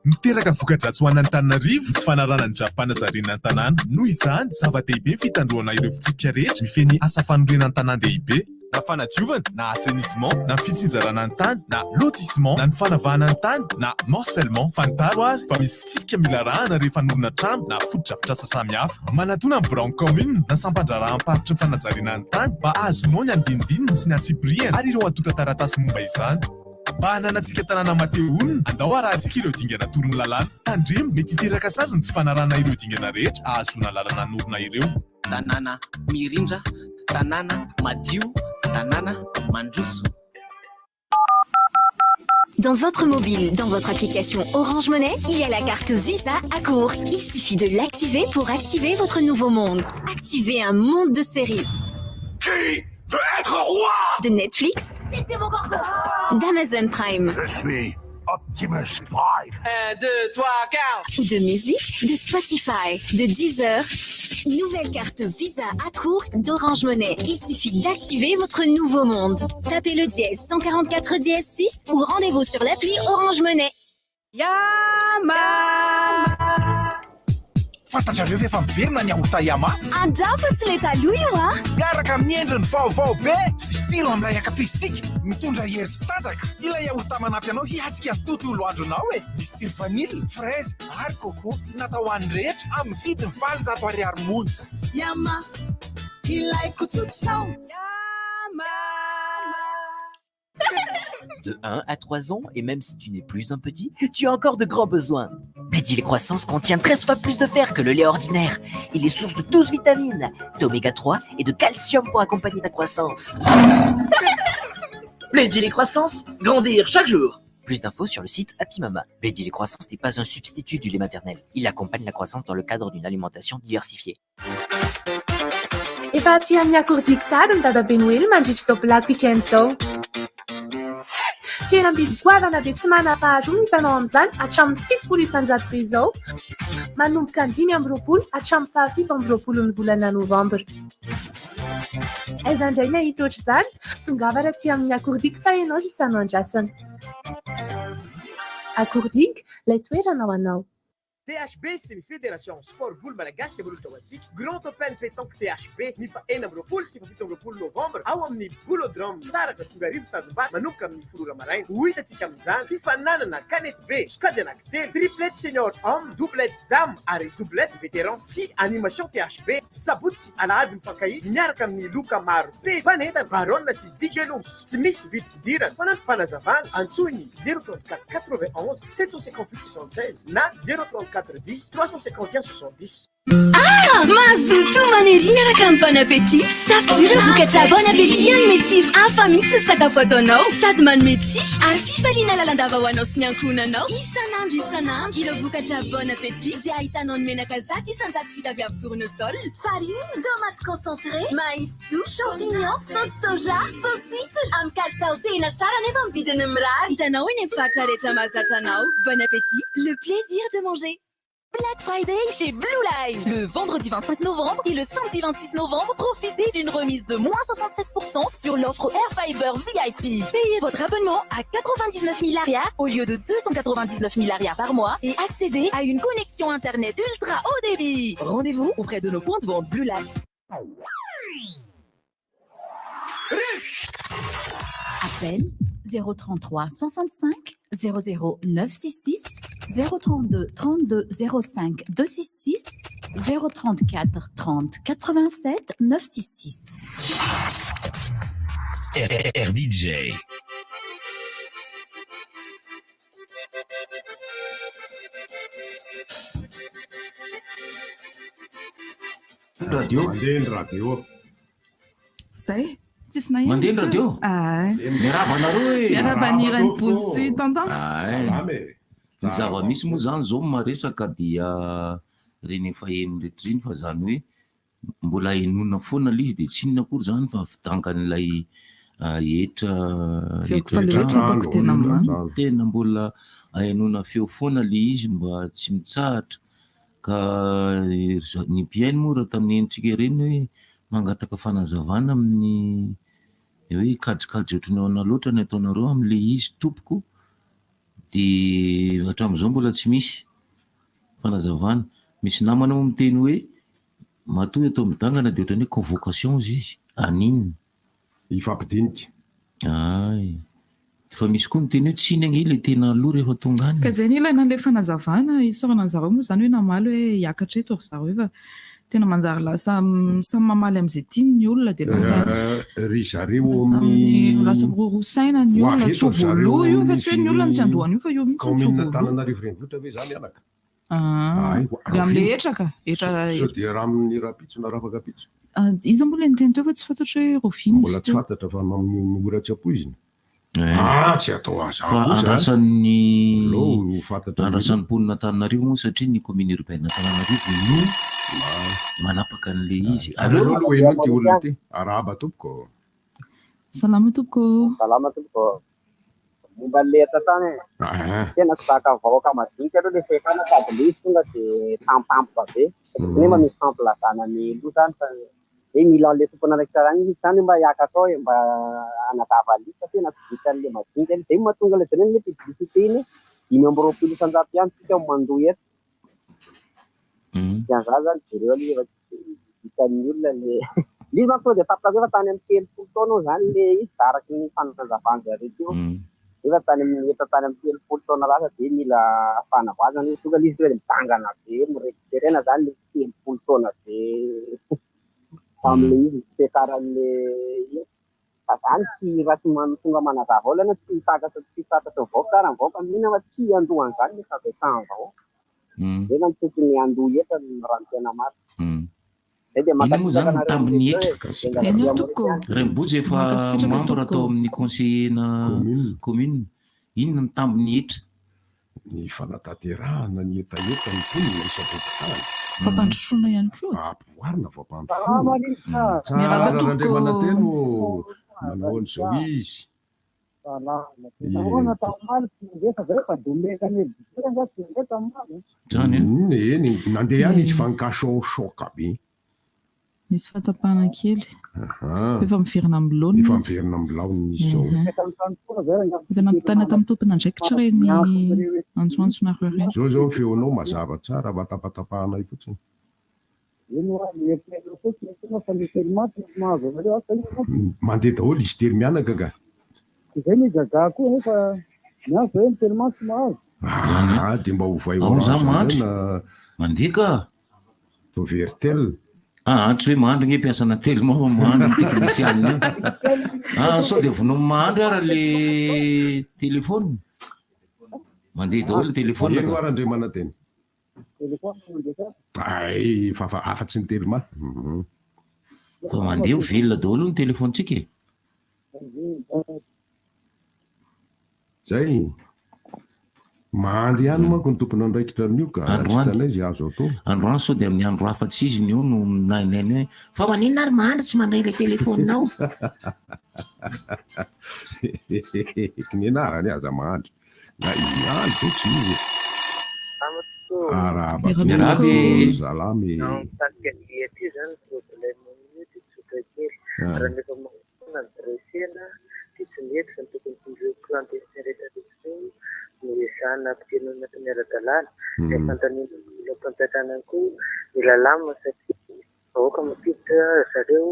Miteraka voka-dratsy ho an'Antananarivo tsy fanarana ny drafi-panazarena an-tanàna noho izany zava-dehibe fitandroana ireo fitsipika rehetra mifeny asa fanorena an-tanan-dehibe na fanadiovana na assainissement na fitsinjarana ny tany na lotissement na ny fanavahana ny tany na morcellement fantaro ary fa misy fitsipika mila rahana rehefa hanorina trano na foto-drafitr'asa samihafa manatona ny branche commune na sampandrarahamparitra ny fanajariana ny tany mba azonao ny andinidininy sy ny atsipiriana ary ireo atota taratasy momba izany. Mba hananantsika tanàna matehonina andao arahantsika ireo dingana torony lalàna tandremo mety hiteraka saziny tsy fanarana ireo dingana rehetra ahazona lalana norona ireo. Tanàna mirindra, tanàna madio, tanàna mandroso. Dans votre mobile, dans votre application Orange Money, il y a la carte Visa à court. Il suffit de l'activer pour activer votre nouveau monde. Activez un monde de séries. Qui veut être roi? De Netflix. C'était mon gorgon. D'Amazon Prime. Je suis Optimus Prime. 1, 2, 3, 4. Ou de musique, de Spotify, de Deezer. Nouvelle carte Visa à court d'Orange Money. Il suffit d'activer votre nouveau monde. Tapez le dièse 144 dièse 6 ou rendez-vous sur l'appli Orange Money. Yama! Fantatrareo ve fa miverina ny ahota Yama? Andao fa tsy le taloha io a? Miaraka amin'ny endriny vaovao be sy tsiro amin'ilay akafizitika mitondra hery sy tanjaka. Ilay ahota manampy anao hiatsika tontolo andronao e. Misy tsiro vanily, fraise ary coco natao ho an'ny rehetra amin'ny vidiny 700 ariary monja. Yama, ilaiko tsotsotra. De 1 à 3 ans, et même si tu n'es plus un petit, tu as encore de grands besoins. Pédilait Croissance contient 13 fois plus de fer que le lait ordinaire. Il est source de 12 vitamines, d'oméga 3 et de calcium pour accompagner ta croissance. Pédilait Croissance, grandir chaque jour. Plus d'infos sur le site Happy Mama. Pédilait Croissance n'est pas un substitut du lait maternel. Il accompagne la croissance dans le cadre d'une alimentation diversifiée. Efa aty amin'ny akordiky sady ny dada Benoely mandritry izao black weekend zao. Fihenam-bidy goavana be tsy manam-paharoa no hitanao amin'izany hatramin'ny 7 isanjato be izao manomboka ny 5 hatramin'ny 7 ny volana novambra. Aiza indray nahita ohatr'izany tongava raha aty amin'ny akordiky fa ianao sisa no andrasana. Akordiky, ilay toerana ho anao. THB sy ny Fédération Sport Boule Malagasy mivolota ho antsika Grand Open Pétanque THB mifa-7 sy 17 novambra ao amin'ny Boulodrome taratra Tongarivo Tanjombato manomboka amin'ny 10 maraina. Ho hitantsika amin'izany fifananana kanety B sokajy anankitelo, triplette senior homme, doublette dame ary doublette vétéran sy animation THB sabotsy alahady mifankahy miaraka amin'ny loka maro be fanentana Baronne sy DJ Looms. Tsy misy vidim-pidirana fanampy fanazavana antsoiny 034 91 758 76 na 034 10 351 70. mazoto manery miaraka amin'ny bon appétit safidira vokatra bon appétit any metsiro hafa mihitsy ny sakafo ataonao sady manome tsiky ary fifaliana lalandava ho anao sy ny ankohonanao isanandro ireo vokatra bon appétit izay ahitanao ny menaka zato isanjato vita avy amin'ny tournesol farine tomate concentré maïs doux champignon sauce soja sauce huître amin'ny kalitao tena tsara nefa amin'ny vidiny mirary hitanao eny amin'ny faritra rehetra mahazatra anao bon appétit le plaisir de manger. Black Friday chez Blue Line. Le vendredi 25 novembre et le samedi 26 novembre, profitez d'une remise de moins 67% sur l'offre Air Fiber VIP. Payez votre abonnement à 99 000 arias au lieu de 299 000 arias par mois et accédez à une connexion Internet ultra haut débit. Rendez-vous auprès de nos points de vente Blue Line. Appel 033 65 00 966 032 32 05 266 034 30 87 966. RDJ. Radio. Zay tsisy na mandeha ny radio miaraba anareo e miarabanirany posy tantan ny zava-misy moa zany zao maresaka dia reny efa eno rehetra iny fa zany hoe mbola enona foana le izy de tsy inona akory zany fa vidangan'ilay tena mbola aenona feo foana le izy mba tsy mitsahatra ka ny mpiainy moa raha tamin'ny endrika reny hoe mangataka fanazavana amin'ny hoe kajikajy ohatrany ao ana loatra ny ataonareo am'le izy tompoko de hatramin'izao mbola tsy misy fanazavana. Misy namana moa miteny hoe matoa atao midangana de ohatrany hoe convocation izy aninona ifampidinika fa misy koa miteny hoe tsy iny ange le tena aloha rehefa tonga any ka zay ny ilaina an'le fanazavana isaorana ny zareo moa zany hoe namaly hoe hiakatra eto ry zareo efa tena manjary lasa samy mamaly am'izay tiany ny olona de lasa ry zareo amin'ny lasa rorosaina ny olona tsovolo io fa tsy hoe ny olona tsy andohany io fa io mihitsy commune Tananarivo renivohitra ve zany anaka de am'le etraka sao de raha amin'ny rapitso na rafakapitso izy mbola nyteny teo fa tsy fantatra hoe roviny mbola tsy fantatra fa mamoratsy apoiziny tsy atao andrasan'ny mponina Tananarivo moa satria ny commune urbaine Tananarivo no manapaka an'le izy aloha eno ty olona ty araba tompoko salama tompoko momba le tantany tena tsy zaka vahoaka madinika aloha le fehikana sady le izy tonga de tamtampoka be nefa misy fampilazana ny loha zany fa hoe mila an'le tompona raiky karaha izy zany mba hiaka atao mba anazava alika tena tsy vita an'le madinika any zay mahatonga le zany hoe publicité iny 5 isanjato ihany tsika mandoa eto dianza zany jereo aloha vitan'ny olona le izy manko de tapaka efa tany amin'ny 30 taona zany le izy daraky ny fanazavana zareo teo efa tany amin'ny 30 taona lasa de mila fanavazana izy tonga izy hoe mitangana be mirekiperena zany le 30 taona be am'le izy fekaran'le fa zany tsy raha tsy tonga manazava olana tsy takatra vaokara vaoka mihina fa tsy andohany zany nefa be tany vao zay zany tokony andoha eto raha ny tena marina iny moa zany mitambiny etra rembotsy efa membre atao amin'ny conseiller na commune inona mitambiny etra ny fanatanterahana ny etaeta ny ponina isabotany fampandrosoana ihany koa ampivoarina fampandrosoana tsara randremanateno manao an'izao izy eny nandeha any izy fankashoshoka be nisy fatapahana kely efa miverina amin'ny laoniny efa miverina amin'ny laoniny izy zao efa nampitana tamin'ny tompona ndraikitra reny antsoantsonareo reny zao feonao mazava tsara vatapatapahana fotsiny mandeha daholo izy tery mianaka ka zay ny gaga koa nefa miazo zay ny telimantsy mahazo de mba hovay za mandry mandeha ka vertel tsy hoe mahandry nge mpiasana tellement fa mahandry technicianina sao de vono mahandry ara le telefôny mandeha daholo telefôny arandremanateny ay fa afatsy ny telema. Fa mandeha velona daholo ny telefontsika e. Zay mandry ihany manko ny tompony andraikitra amin'io ka tanay zay azo atao. Androany sao dia amin'ny andro afatsy izy ny eo no nainainy hoe fa maninona ary mandry tsy mandray le telefoninao. Kinenarany aza mandry na iandro to tsy izy. Zalamy. Tantika ny aty zany problème mety tsotra kely. Raha nefa manana ny dressena dia tsy mety fa ny tokony tindreo clandestin rehetra rehetra no ezahana ampiteno anatin'ny ara-dalàna. Dia fantaniana mila mpanjakana koa mila lamina satria vahoaka mampiditra zareo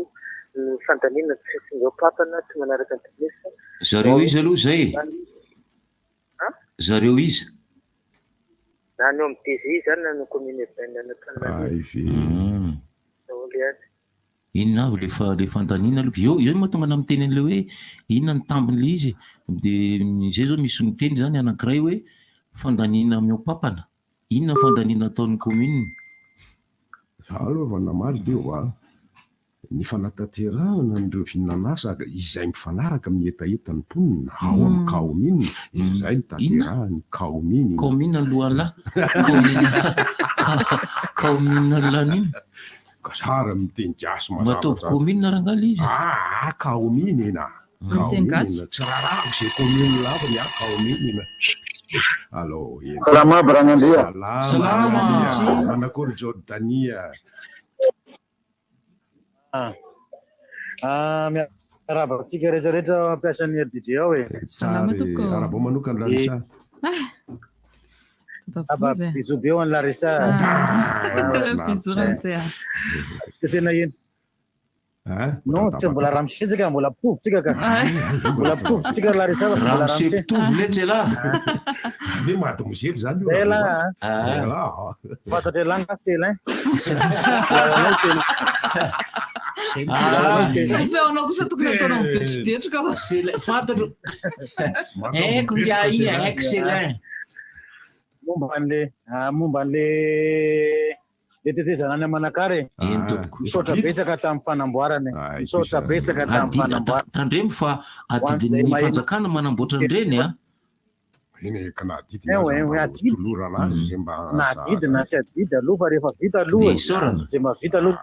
ny fandaniana tsisindreo papana tsy manaraka ny dinesa. Zareo izy aloha zay. Zareo izy. Na ny eo amin'ny TGI zany na ny commune urbaine Antananarivo. Inona avy le fandaniana aloha eo mahatonga na miteny an'ilay hoe inona ny tambin'le izy dia zay zao misy miteny zany anankiray hoe fandaniana amin'ny papana. Inona ny fandaniana ataon'ny commune? Za aloha vao namaly deo ny fanatanterahana n'ireo fihinanasa izay mifanaraka amin'ny etaeta ny mponina ao amin'ny kaomina izay ny tanterahany kaomina. Kaomina ny lohan'lahy. Kaomina ny laniny. Ka sara miteny gasy mataovy kaomina rangaly izy. Kaomina ena. Kaomina tsy rarabo zay kaomina lavany kaomina. Allo ena. Salama Branandria. Salama. Manakory Jordania. Miarabantsika rehetrarehetra mampiasa ny RDJ ao e. Arabo manokana Larissa. Bisou be ho an'ny Larissa. Bisou ramsey. Tsy tena eny. Non, tsy mbola ramsey tsika mbola pitovy ka. Mbola pitovy tsika Larissa fa mbola ramsey. Pitovy le tsela. Ne maty mozely zany io. Ela. Fantatra langa sela. Feonao kosa tokony ataonao mipetropetroka fantatro. Haiko ndia iny haiko sela. Momba an'le tetezana any Manakary. Misaotra betsaka tamin'ny fanamboarany. Misaotra betsaka tamin'ny fanamboarany. Tandremo fa adidin'ny fanjakana manamboatra an'ireny a. Eny ka nadidina azy mba nadidina tsy adidy aloha fa rehefa vita aloha zay mavita aloha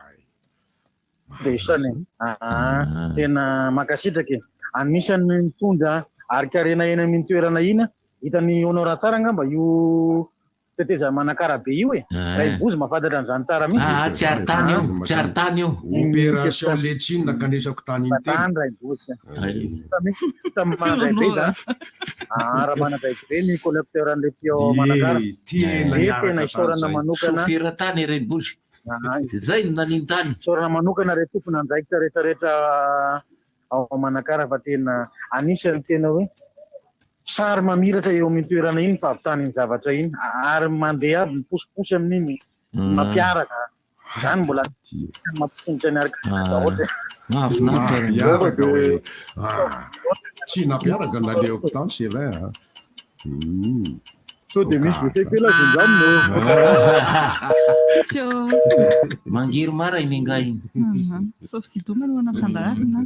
dia isany tena makasitraka anisan'ny mitondra arikarena eny amin'ny toerana ina hitany honora tsara angamba io tetezana Manakary be io e raha ibozy mahafantatra an'izany tsara mihitsy. Tsy ary tany io opération lechine kanesako tany iny teny raha ibozy manadray be zany raha manadray be ny collecteur an'le tuyau Manakary tena isaorana manokana sofera tany reny bozy zay no naniny tany isaorana manokana re tompona andraikitra rehetrarehetra ao Manakary fa tena anisany tena hoe sary mamiratra eo amin'ny toerana iny fahavitany ny zavatra iny ary mandeha aby miposiposy amin'iny mampiaraka zany mbola mampitongotra ny tsy nampiaraka naleoko tany sela so dia misy vesepela zonjamino tsisy eo mangiry mara iny nga iny sauf tidoma no anafandarina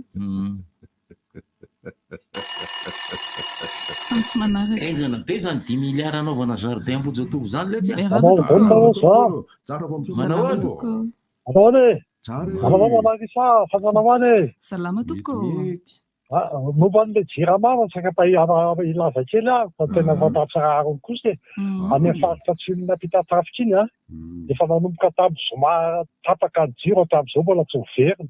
enzana be zany 10 milliards anaovana jardin Ambohijatovo zany le tsara salama tompoko momba an'le jirama sakapa ilaza kely fa tena fantatsarahako kosa any amin'ny faritra atsinona mpitatrafika iny efa manomboka tamin'ny zoma tapaka ny jiro tamin'izao mbola tsy hoverina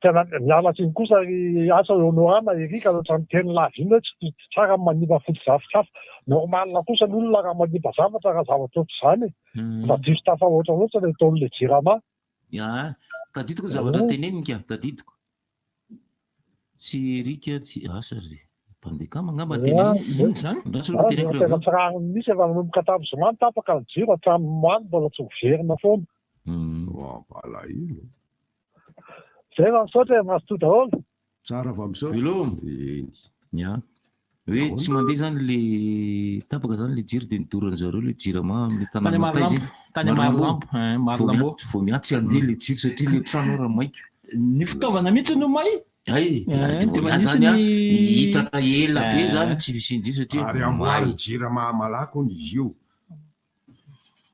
tena miala tsiny kosa asa honorana erika ohatrany teny lavy iny hoe tsy tsara manimba foto-zavikafa normalna kosa ny olona raha manimba zavatra raha zavatra ohatr'izany fa diso tafaohatra ohatsy le taon'le jirama tadidiko ny zavatra tenenika tadidiko tsy erika tsy asa zay mpandeka magnamba tena zany tena tsarahany misy efa manomboka tamin'ny zoma ny tapaka ny jiro hatramin'ny moany mbola tsy hoverina foana palahilo zay va misaotra mahazo to daholo tsara va misaotra velom hoe tsy mandeha zany le tapaka zany le jiro de nidoran'zareo le jirama amle tanàmatay zay tany Marolambo vao miatsy andeha le jiro satria le trano raha maika ny fitaovana mihitsy no may zany hitaka ela be zany tsy visindrio satria ary amboary jirama malako ny izy io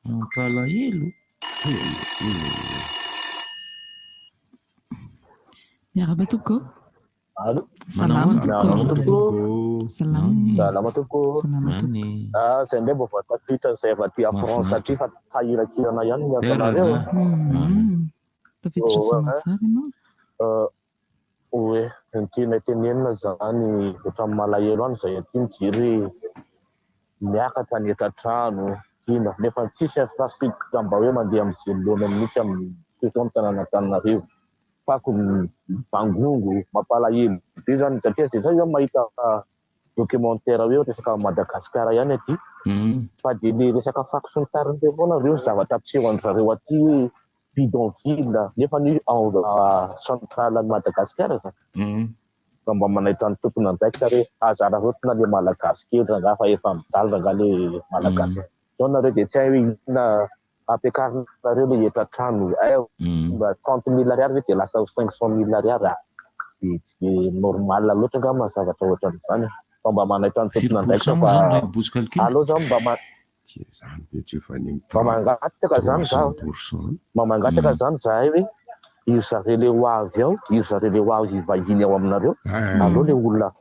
ampalahelo miaraba tompoko Salama tompoko zay ndray mbo voatafitra zay avy aty France satria fa tahirakirana ihany ny antanareo tafiditra somatsara ianao hoe nytena tenenina zany ohatran'ny malahelo any zay aty mijery miakatra ny etratrano ina nefa tsisy infrastructure mba hoe mandeha am'zelona mihitsy amin'ny saison tanàn'Antananarivo fako vangongo mampalahelo be zany satria zay zany mahita documentaire hoe resaka Madagasikara ihany aty fa de le resaka fako sy ny tariny be foana reo zavatra piseho an'zareo aty hoe bidonville nefa ny centrale Madagasikara zany fa mba manahita ny tompony andraikitra hoe azara rotina le malagasy kely raha fa efa mijaly raha le malagasy zao nareo de tsy hay hoe inona ampiakarinareo le etratrano mba 30 000 ariary ve de lasa 500 000 ariary de normal loatra nga mazavatra ohatran'izany fa mba manahita ny tompony andraikitra fa allo zany mba mangataka zany za mba mangataka zany zahay hoe io zareo le ho avy ao io zareo le ho avy vahiny ao aminareo aloha le olona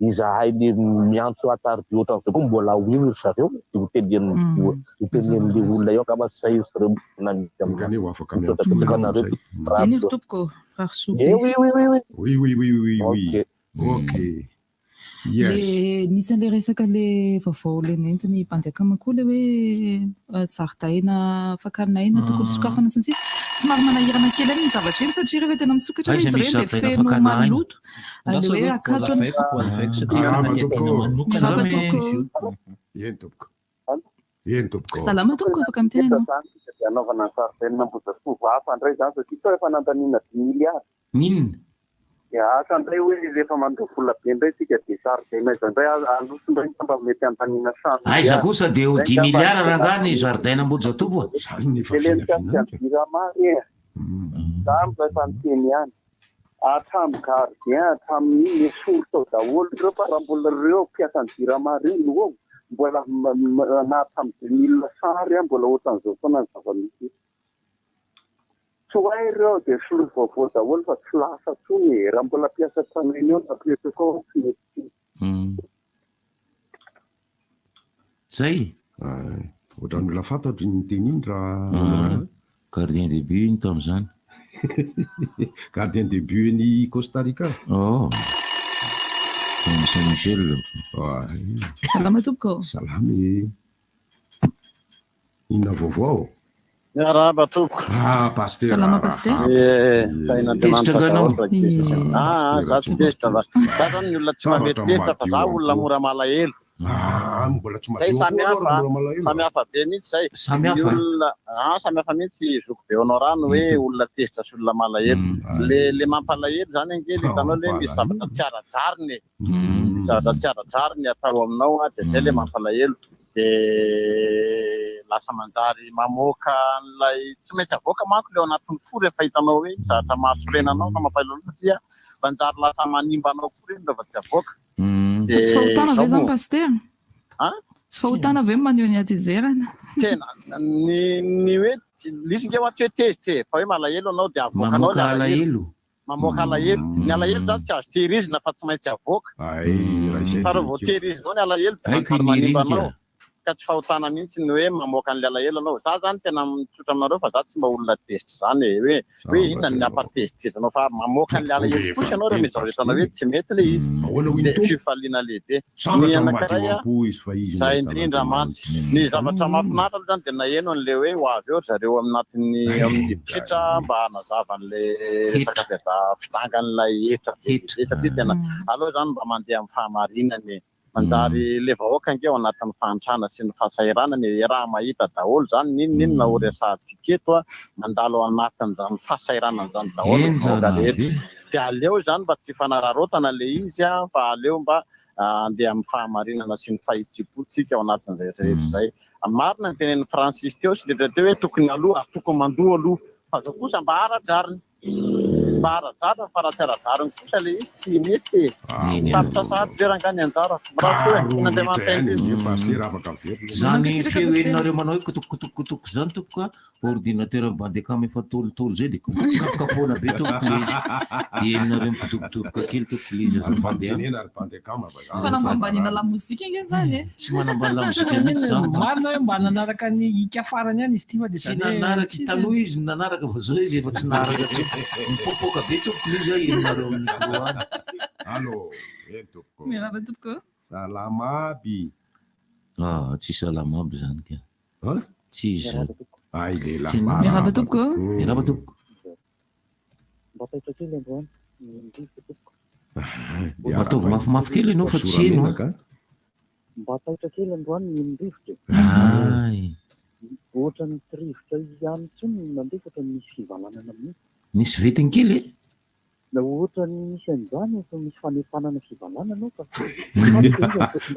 izahay le miantso atarby ohatran'izao koa mbola ho ino zareo hotenen'le olona eo angamba sy zay zareo eny ry tompoko rahasobe ok le nisan'le resaka le vaovao le nentiny mpanjakama koa le hoe zaridaina fakaninaina tokony sokafana sy ny sisa somary manahirana kely any ny zavatra eny satria rehefa tena misokatra izy reny de feno maloto ale hoe akato eny tompoko salama tompoko afaka mitenenao anaovana ny zaridaina mbozasovo hafa ndray zany satria sao efa nandanina 10 milliards minina asa ndray hoe rehefa mandoa vola be ndray tsika de zaridaina izy ndray aloso ndray mba mety antanina trano aiza kosa de ho 10 milliards rangany zaridaina Ambojatovo Jiramary zany efa niteny ihany hatramin'ny gardien hatramin'ny mesoro tao daholo reo fa raha mbola reo mpiasa ny Jiramary io no mbola nahatramin'ny 2100 ary mbola ohatran'izao foana ny zava-misy tsy ho hay reo de solo vaovao daholo fa tsy lasa tsony raha mbola mpiasa trano eny eo napietiko ao tsy mety zay ohatran'ny olona fantatry ny teny iny raha gardien de but iny tamin'izany gardien de but ny Costa Rica Saint-Michel salama tompoko salamy inona vaovao miarahaba tompoko pasteur salama pasteur za tsy tezitra za zany ny olona tsy mamety tezitra fa za olona mora malahelo mbola tsy zay samihafa be mihitsy zay olona samihafa mihitsy zoko be onao rano hoe olona tezitra sy olona malahelo le mampalahelo zany angely hitanao le misy zavatra tsy arajariny zavatra tsy arajariny atao aminao de zay le mampalahelo de lasa manjary mamoaka an'ilay tsy maintsy avoaka manko le ao anatin'ny fo rehefa hitanao hoe zavatra mahasorenanao na mampalahelo satria manjary lasa manimba anao koa reny rehefa tsy avoaka tsy fahotana ve zany pasteur tsy fahotana ve maneho ny atizerana tena ny hoe lisy nge ohatsy hoe teziteze fa hoe malahelo anao de avoakanao le alahelo mamoaka alahelo ny alahelo zany tsy azo tehirizina fa tsy maintsy avoaka fa raha vao tehirizinao ny alahelo de manjary manimba anao ka tsy fahotana mihitsy ny hoe mamoaka an'le alahelo anao za zany tena mitsotra aminareo fa za tsy mba olona tezitra zany hoe inona ny apatezitezanao fa mamoaka an'le alahelo kosa ianao reha mety zavatra hoe tsy mety le izy de fifaliana lehibe ny anankiray za indrindra mantsy ny zavatra mahafinaritra zany de naheno an'le hoe ho avy eo zareo amin'ny divitritra mba hanazava an'le resaka fidangan'ilay etra ty tena aloha zany mba mandeha amin'ny fahamarinany manjary le vahoaka ange ao anatin'ny fahantrana sy ny fahasairana ny raha mahita daholo zany ninona ho resahantsika eto mandalo ao anatin'izany fahasairana zany daholo de aleo zany mba tsy fanararotana le izy fa aleo mba andeha amin'ny fahamarinana sy ny fahitsipoltsika ao anatin'izay rehetra zay. Marina ny tenen'ny Francis teo sy letra teo hoe tokony aloha ary tokony mandoa aloha fa zao kosa mba haradrariny mba haradrariny fa raha tsy haradrariny kosa le izy tsy mety tapisasady zerangany anjara zany feoenareo manao hoe kotokotokotoko zany tompoko a ordinateur bandekamy efa tolotolo zay de kapokapoana be tompoko le izy enareo mikotokotoko kely tompoko le izy fana mambanina lamozika inge zany tsy manambany lamozika mihitsy zany marina hoe mba nanaraka ny ika farany any izy ty fa de tsy nanaraka taloha izy nanaraka fa zao izy efa tsy naraka mipopoka be tompoko le izy enareo micro any. Allô, tompoko. Miarahaba tompoko. Salamaby. Tsy salamaby zany ka. Tsy izy zany. Ay lela. Miarahaba tompoko. Miarahaba tompoko. Ataovy mafimafy kely ianao fa tsy eno. Mba taitra kely androany mindrivotra. Ohatrany rivotra ihany tsony mandefa ohatrany misy fivalanana mihitsy. Misy vetiny kely na ohatrany misy an'izany fa misy fanefanana fivalanana fa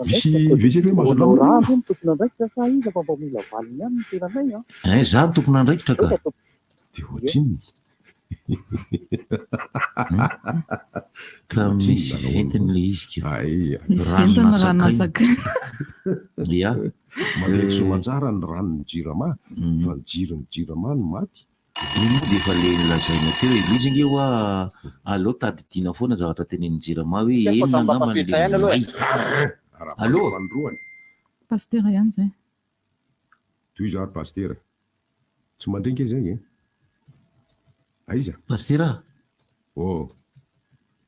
misy vesetre mazonao raha ny tompona andraikitra sa izy fa mba mila valiny ihany ny tenanay zany tompona andraikitra ka de ohatriny ka misy ventiny le izy ka ia mandeha soamantsara ny ranony jirama fa ny jirony jirama no maty ino de efa le nilazaina teo e izy nge hoa allo tadidina foana zavatra tenen'ny jirama hoe enona angambany le may allo pasteur ihany zay toy zary pasteur tsy mandrinky zay e aiza pasteur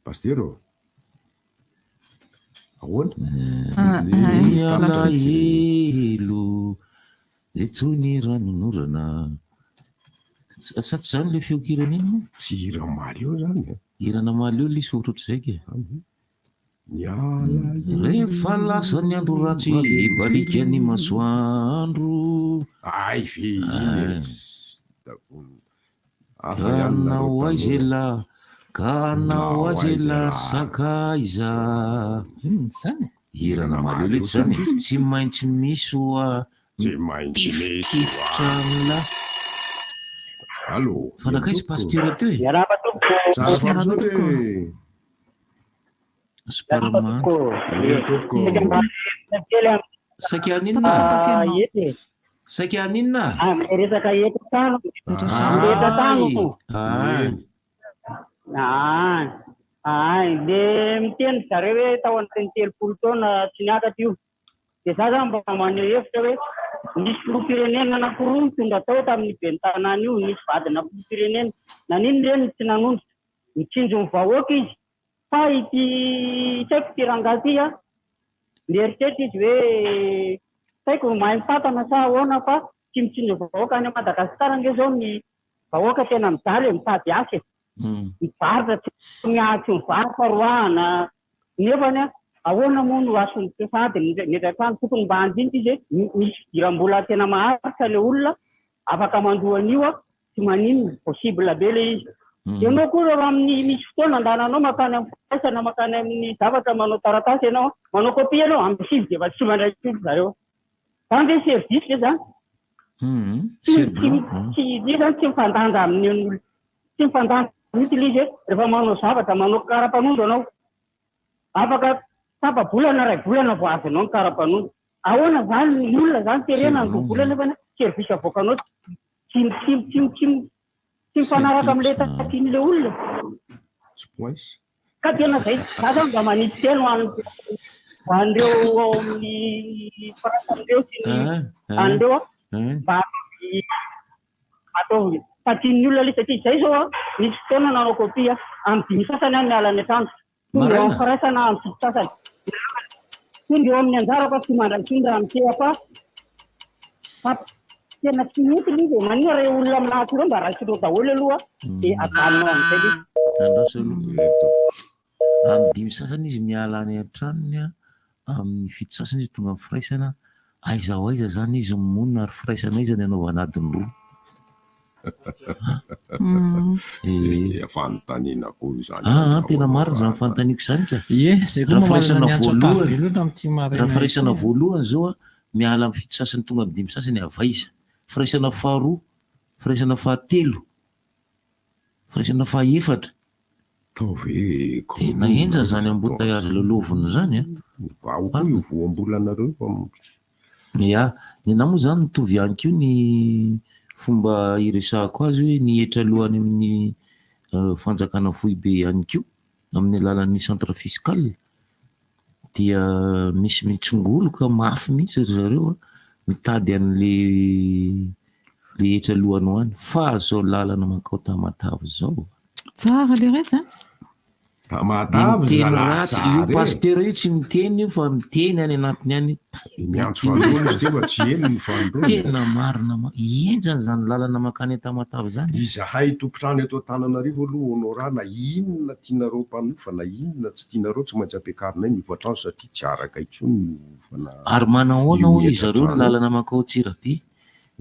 pasteur ahoana alahelo de toy ny ranonorana saty zany le feokirany iny tsy hira maly eo zany hirana maly eo lisy ohatrotry zay ke miala rehefa lasa ny andro ratsy balika ny masoandro ay fe kanao aizela kanao aizela sakaiza zany hirana maly eo lety zany tsy maintsy misy oa tsy maintsy misy la allo fanakaizy pasteur teo e Superman saika aninna saika aninna resaka eto tano eto tano de miteny zareo hoe tao an'teny 30 taona tsy niakatra io de za zany mba maneho hevitra hoe nisy filoham-pirenena anankiroa mitondra tao tamin'ny ben'ny tanàna io nisy vadina filoham-pirenena nanino reny tsy nanondro mitsinjo ny vahoaka izy fa ity tsaiko ty rangahy ty mieritretra izy hoe saiko mahay mitantana sa ahoana fa tsy mitsinjo vahoaka any Madagasikara nge zao ny vahoaka tena mijaly mitady asa mivarotra tsy miatsy mivarotra roahana nefany ahoana moa no asony sady nedratrano tokony mba andinika izy misy fidiram-bola tena maharitra le olona afaka mandohan'io tsy manino possible be le izy ianao koa raha amin'ny misy fotoana andananao makany amin'ny faisana makany amin'ny zavatra manao taratasy ianao manao copie ianao amin'ny sivy de efa tsy mandraiky zareo zany de service le zany tsy zany tsy mifandanja amin'ny olo tsy mifandanja mihitsy le izy rehefa manao zavatra manao karapanondro anao afaka tapa-bolana ray volana vo azonao ny karapanondro ahoana zany ny olona zany terena ny volana nefa service avoakanao tsy mifanaraka am'le tatin'le olona ka tena zay za zany mba manitsy teno an'reo ao amin'ny farasan'reo sy ny an'reo mba atao tatian'ny olona le satria zay zao misy fotoana nanao copie amin'ny dimy sasany any miala ny atrano tonga eo amin'ny faraisana amin'ny fito sasany tonga eo amin'ny anjara fa tsy mandrakindra amiteapa tena tsy mety izy manina re olona aminahitsy ireo mba raisireo daholo aloha de adanonao am'izay izy andraso aloha amin'ny dimy sasany izy miala any antranony amin'ny fito sasany izy tonga amin'ny firaisana aiza ho aiza zany izy monina ary firaisana izy ny anaovana adiny roa Fanontaniana koa izany. Tena marina zany fanontaniako izany ka. Zay koa firaisana voalohany. Raha firaisana voalohany zao miala amin'ny fito sasany tonga amin'ny 5 sasany avaiza. Firaisana faharoa, firaisana fahatelo, firaisana fahaefatra. Tena enja zany ambotaiazy lolovony zany a. Ao koa io voambolanareo. Ya, ny namoa zany mitovy ihany koa ny fomba iresahako azy hoe ny etra lohany amin'ny fanjakana foibe ihany koa amin'ny alalan'ny centre fiscal dia misy mitsongoloka mafy mihitsy ry zareo mitady an'le etra lohany hoany fa zao lalana makao Tamatave zao. Tsara le rehetra. Tamatave zalatsara. Io pasteur io tsy miteny io fa miteny any anatiny any. Miantso fandroana izy teo fa tsy eny ny fandroana. Tena marina enjany zany lalana makany Tamatave zany. Izahay tompotrano eto Antananarivo aloha honorana inona tianareo mpanofa na inona tsy tianareo tsy maintsy ampiakarinay mivoatrano satria tsy araka intsony. Ary manahoana hoy zareo ny lalana makao Tsirabe.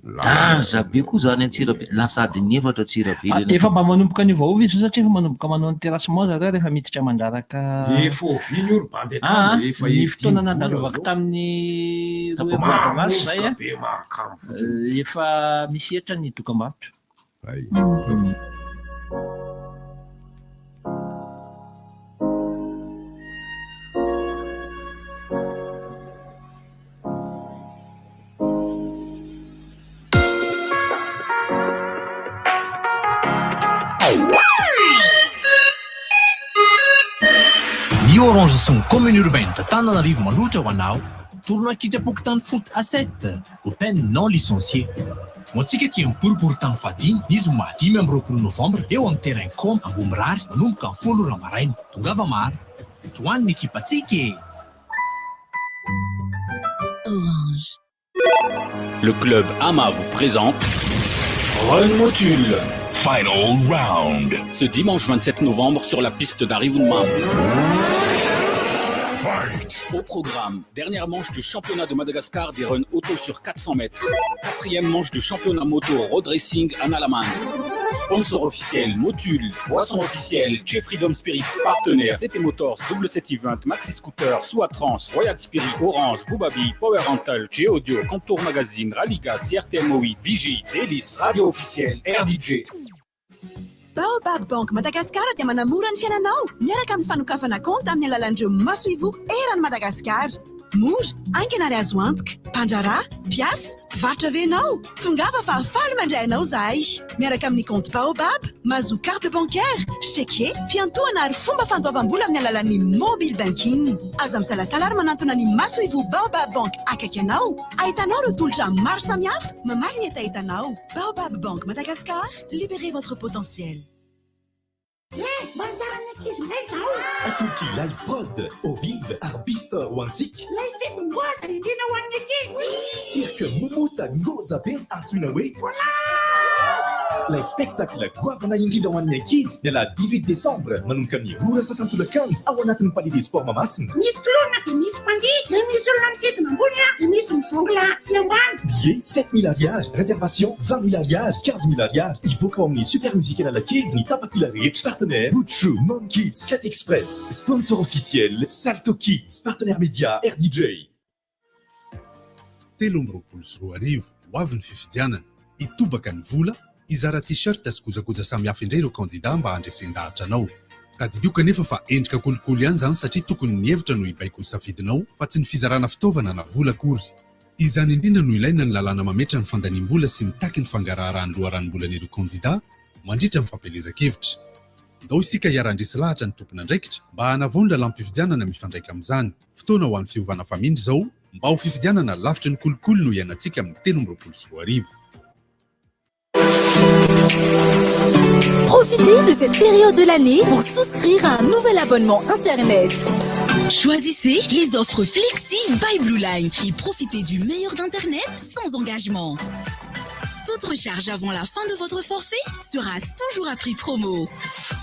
Daza be koa zany Tsirabe, lasady ny efatra Tsirabe. Efa mba manomboka ny vaovy izy satria efa manomboka manao ny terasement zareo rehefa miditra mandraraka. Efa oviny io bandy akamo efa ny fotoana nandalovako tamin'ny roemaso zay efa misy etra ny dokam-barotra. Ny Orange sy ny commune urbaine d'Antananarivo manohitra ho anao tournoi kitrapoko tany foot A7 Open non licencié. Ho antsika tia miboribory tany fahadimy izy ho 5 novembre eo amin'ny terrain com Ambomirary manomboka amin'ny 10 maraina. Tongava maro toan'ny ekipantsika. Orange. Le club AMA vous présente Run Motul. Final round. Ce dimanche 27 novembre sur la piste d'Arivunmam. Au programme, dernière manche du championnat de Madagascar des runs auto sur 400 mètres. 4e manche du championnat moto road racing à Nalaman. Sponsor officiel Motul. Boisson officielle J Freedom Spirit. Partenaire CT Motors, Double 7 Event, Maxi Scooter, Souatrans, Royal Spirit, Orange, Boubabi, Power Rental, J Audio, Contour Magazine, Raliga, CRTMOI, Vigie, Délice, Radio officielle, RDJ. Baobab Bank Madagascar dia manamora ny fiainanao miaraka amin'ny fanokafana konta amin'ny alalan'ireo masoivo eran'ny Madagasikara. Mora, ankana ary azo antoka. Mpandrarà, mpiasa, mpivarotra venao. Tongava fa afaly mandray anao zahay. Miaraka amin'ny compte Baobab, mahazo carte bancaire, chèque, fiantohana ary fomba fandoavam-bola amin'ny alalan'ny mobile banking. Aza misalasala ary manantona ny masoivo Baobab Bank akaiky anao. Ahitanao ireo tolotra maro samihafa mamaly ny entahitanao. Baobab Bank Madagascar, libérez votre potentiel. Atouti Live Prod, au vive, arbista wantik. Live fait ngoza ndina wannekizi. Cirque Mumuta Ngoza Ben Artunawe. Voilà! Le spectacle Guavana Indida Wannekiz de la 18 décembre. Manunkani Rura Sasantulakan, Awanatin Palais des Sports Mamassin. Miss Clona et Miss Pandi, et Miss Olamsit Mambonia, et Miss Mfongla, Tiamban. Billets 7 000 ariages, réservation 20 000 ariages, 15 000 ariages. Il faut qu'on ait super musical à la quai, ni tapakilari, partenaire, Butchou, Mom Kids, 7 Express, sponsor officiel, Salto Kids, partenaire média, RDJ. Telomro roa arivo ho avy ny fifidianana itobaka ny vola izara t-shirt sy kojakoja samihafa indray ireo kandida mba handresen-dahatra anao tadidio kanefa fa endrika kolokolo ihany zany satria tokony ny hevitra no hibaiko ny safidinao fa tsy ny fizarana fitaovana na vola akory izany indrindra no ilaina ny lalàna mametra ny fandanimbola sy mitaky ny fangaraharahan'ny loharanom-bolan'ireo kandida mandritra ny fampelezan-kevitra ndao isika hiara-andresy lahatra ny tompona andraikitra mba hanavao ny lalam-pifidianana mifandraika amin'izany fotoana ho an'ny fiovana famindry zao mba ho fifidianana lavitra ny kolokolo no ianantsika amin'ny 13 Profitez de cette période de l'année pour souscrire à un nouvel abonnement Internet. Choisissez les offres Flexi by Blue Line et profitez du meilleur d'Internet sans engagement. Toute recharge avant la fin de votre forfait sera toujours à prix promo.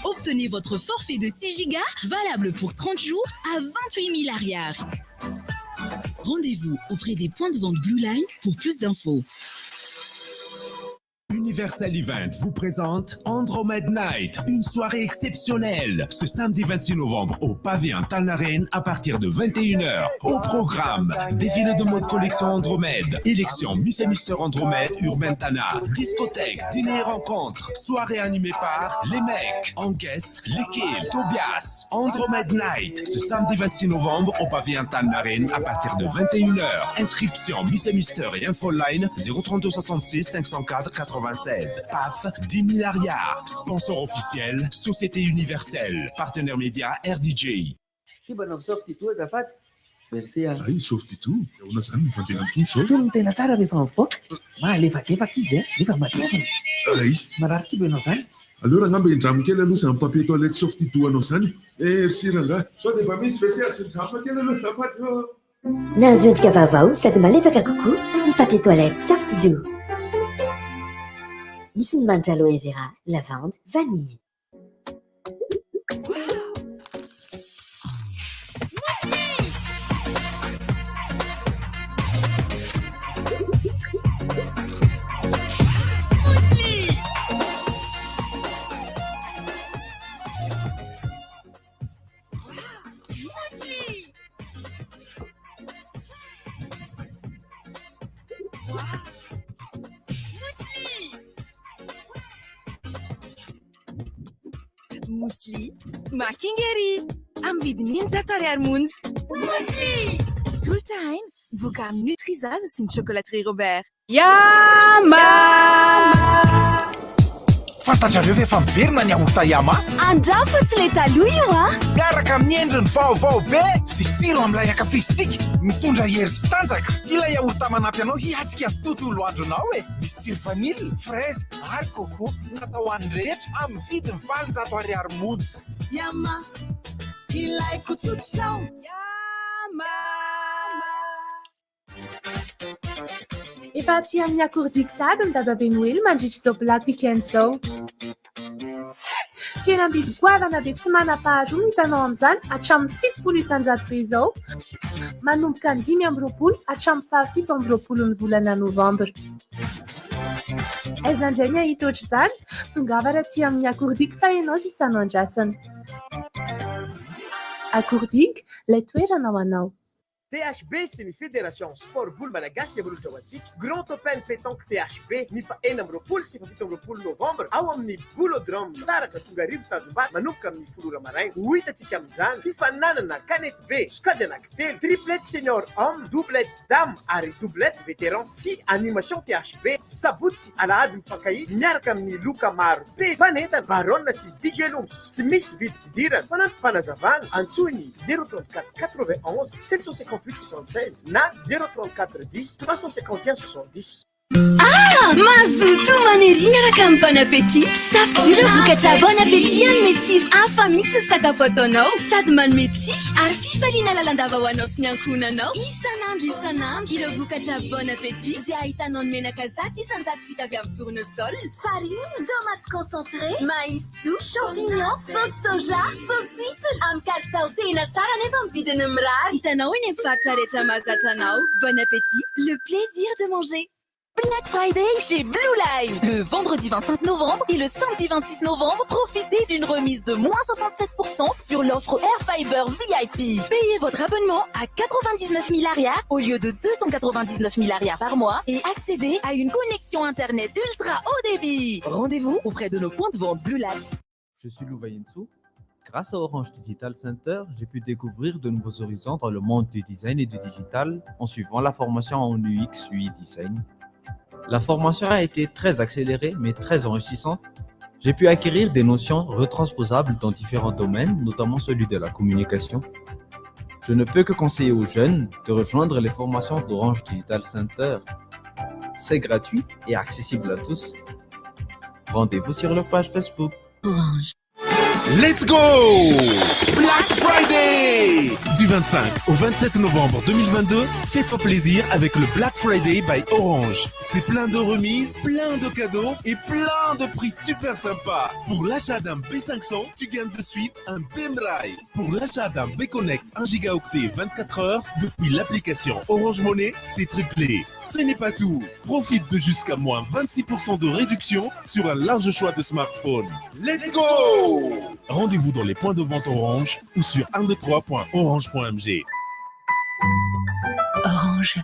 Obtenez votre forfait de 6 Go valable pour 30 jours à 28 000 ariars. Rendez-vous auprès des points de vente Blue Line pour plus d'infos. Universal Event vous présente Andromeda Night, une soirée exceptionnelle, ce samedi 26 novembre au Pavillon Talnaren à partir de 21h. Au programme, défilé de mode collection Andromeda, élection Miss et Mister Andromeda Urban Tana, discothèque, dîner et rencontre, soirée animée par les mecs, en guest, l'équipe, Tobias. Andromeda Night, ce samedi 26 novembre au Pavillon Talnaren à partir de 21h. Inscription Miss et Mister et Infoline 032 66 504 96. PAF 10 000 ariards. Sponsor officiel Société Universelle. Partenaire média RDJ. Merci. Ay, softy tu. Una zany mifandeha ny tomso. Tony tena tsara rehefa mivoaka. Malefadefaka izy, rehefa matevina. Ay. Marary kibo ianao zany. Aleo rangamba endramo kely aloha izany papier toilette softy tu anao zany. Merci ranga. Sao dia mba misy WC asindramo kely aloha zafady. Nahazo endrika vaovao sady malefaka kokoa ny papier toilette Softidoo. Misy ny manitra aloe vera, lavande, vanille. Mousli, makingeri, am vidinin za ariary monja. Mousli! Tout le time, voka Nutrisaz sy ny chocolaterie Robert. Yama! Fantatrareo ve fa miverina ny yaourt Yama? Andrafo tsy le taloha io a! Miaraka amin'ny endriny vaovao be sy tsiro amin'ilay akafisitsika, mitondra hery sy tanjaka. Ilay yaourt manampy anao hiatsika ny tontolo andronao e. Misy tsiro vanille, fraise, ary coco, natao an'ny rehetra amin'ny vidiny 500 ariary monja. Yama, ilaiko tsotsotra. Yama! Efa aty amin'ny akordiky sady ny dadabe Noely mandritra izao black weekend izao. Fihenam-bidy goavana be tsy manam-paharoa no hitanao amin'izany hatramin'ny 70 isanjato be izao, manomboka ny 5 hatramin'ny 17 ny volana novambra. Aiza indray ny ahita ohatr'izany, tongava raha aty amin'ny akordiky fa ianao sisa no andrasana. Akordiky, ilay toerana ho anao. THB sy ny fédération sport boule malagasy miavolotra ho antsika Grand Open pétanque THB ny fa 4 sy 17 novambra ao amin'ny Boulodrome taratra tonga arivo tanjombato manomboka amin'ny 10 maraina. Ho hitantsika amin'izany fifaninanana kanety B sokajy anankitelo, triplette senior homme, doublette dame ary doublette vétéran sy animation THB sabotsy sy alahady mifankahita miaraka amin'ny loka maro be mpanentana Baronne sy DJ Looms. Tsy misy vidy fidirana fa nantofanazavana antsoiny 034 91 750 76 na 034 10 351 70. Ah, mazoto manery miaraka amin'ny bon appétit. Safidura vokatra bon appétit anome tsiro hafa mihitsy ny sakafo ataonao sady manome tsiro ary fifaliana lalandava ho anao sy ny ankohonanao isanandro ireo vokatra bon appétit izay ahitanao ny menaka zato isanjato vita avy amin'ny tournesol, farine, tomate concentré, maïs doux, champignon, sauce soja, sauce huître amin'ny kalitao tena tsara nefa amin'ny vidiny mirary. Hitanao eny amin'ny faritra rehetra mahazatra anao. Bon appétit, le plaisir de manger. Black Friday chez Blue Line. Le vendredi 25 novembre et le samedi 26 novembre, profitez d'une remise de moins 67% sur l'offre Air Fiber VIP. Payez votre abonnement à 99 000 ariards au lieu de 299 000 ariards par mois et accédez à une connexion Internet ultra haut débit. Rendez-vous auprès de nos points de vente Blue Line. Je suis Lou Vayensu. Grâce à Orange Digital Center, j'ai pu découvrir de nouveaux horizons dans le monde du design et du digital en suivant la formation en UX UI Design. La formation a été très accélérée mais très enrichissante. J'ai pu acquérir des notions retransposables dans différents domaines, notamment celui de la communication. Je ne peux que conseiller aux jeunes de rejoindre les formations d'Orange Digital Center. C'est gratuit et accessible à tous. Rendez-vous sur leur page Facebook. Orange. Let's go! Black Friday! Du 25 au 27 novembre 2022, fais-toi plaisir avec le Black Friday by Orange. C'est plein de remises, plein de cadeaux et plein de prix super sympas. Pour l'achat d'un B500, tu gagnes de suite un B-Drive. Pour l'achat d'un B-Connect 1 gigaoctet 24 heures, depuis l'application Orange Money, c'est triplé. Ce n'est pas tout. Profite de jusqu'à moins 26% de réduction sur un large choix de smartphones. Let's go! Rendez-vous dans les points de vente Orange ou sur 123.orange.mg. Orange.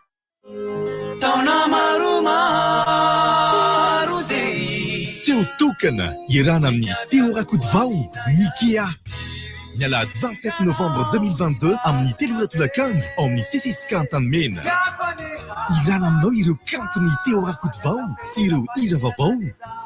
Sio tokana irana amin'ny teo rakotovao Mikia. Nialahady 27 novembre 2022 amin'ny telozatolakandro ao amin'ny sisisykantany mena. Irana aminao ireo kantony teo rakotovao sy ireo hira vaovao.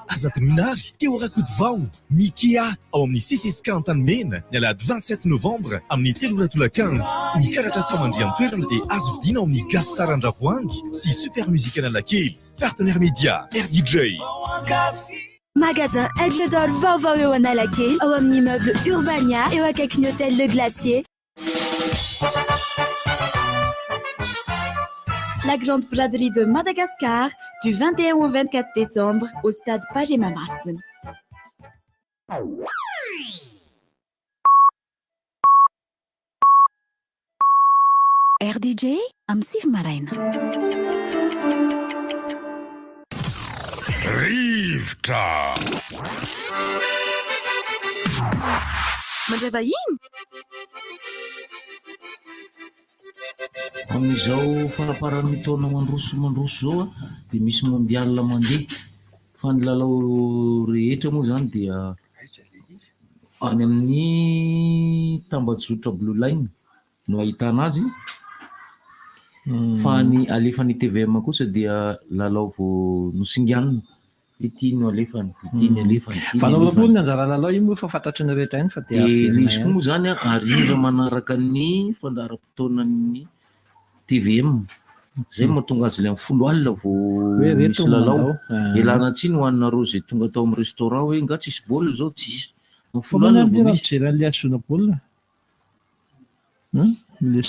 Azatoninary teo rakotovao Mikia ao amin'ny sisisykantany mena. Nialahady 27 novembre amin'ny telozatolakandro. Ny karatra sy famandrian-toerana dia azo vidiana ao amin'ny gasy saran-dravoangy sy super musique Analakely. Partenaire média RDJ. Magasin Aigle d'Or vaovao eo Analakely ao amin'ny immeuble Urbania eo akaikin'ny hôtel Le Glacier. La grande braderie de Madagascar du 21 au 24 décembre au stade Pajemamasin. RDJ am Siv Maraina. Rivotra. Mandray vahiny? Amin'izao faraparan'ny taona mandroso zao dia misy mondial mandeha. Fa ny lalao rehetra moa zany dia any amin'ny tambazotra Blue Line no ahitana azy. Fa ny alefan'ny TVM kosa dia lalao vao nosingianina. Ity no alefany, ity ny alefany. Fa naolopoly ny anjara lalao io moa fa fantatry ny rehetra iny fa dia misy koa moa zany arindra manaraka ny fandaharam-potoanan'ny TVM. Zay mahatonga azy le amin'ny 10 alina vao misy lalao. Elana tsiny ho anareo zay tonga tao amin'ny restaurant hoe nga tsisy baolina zao tsisy. Amin'ny 10 alina vao misy. Mijery asona baolina. Le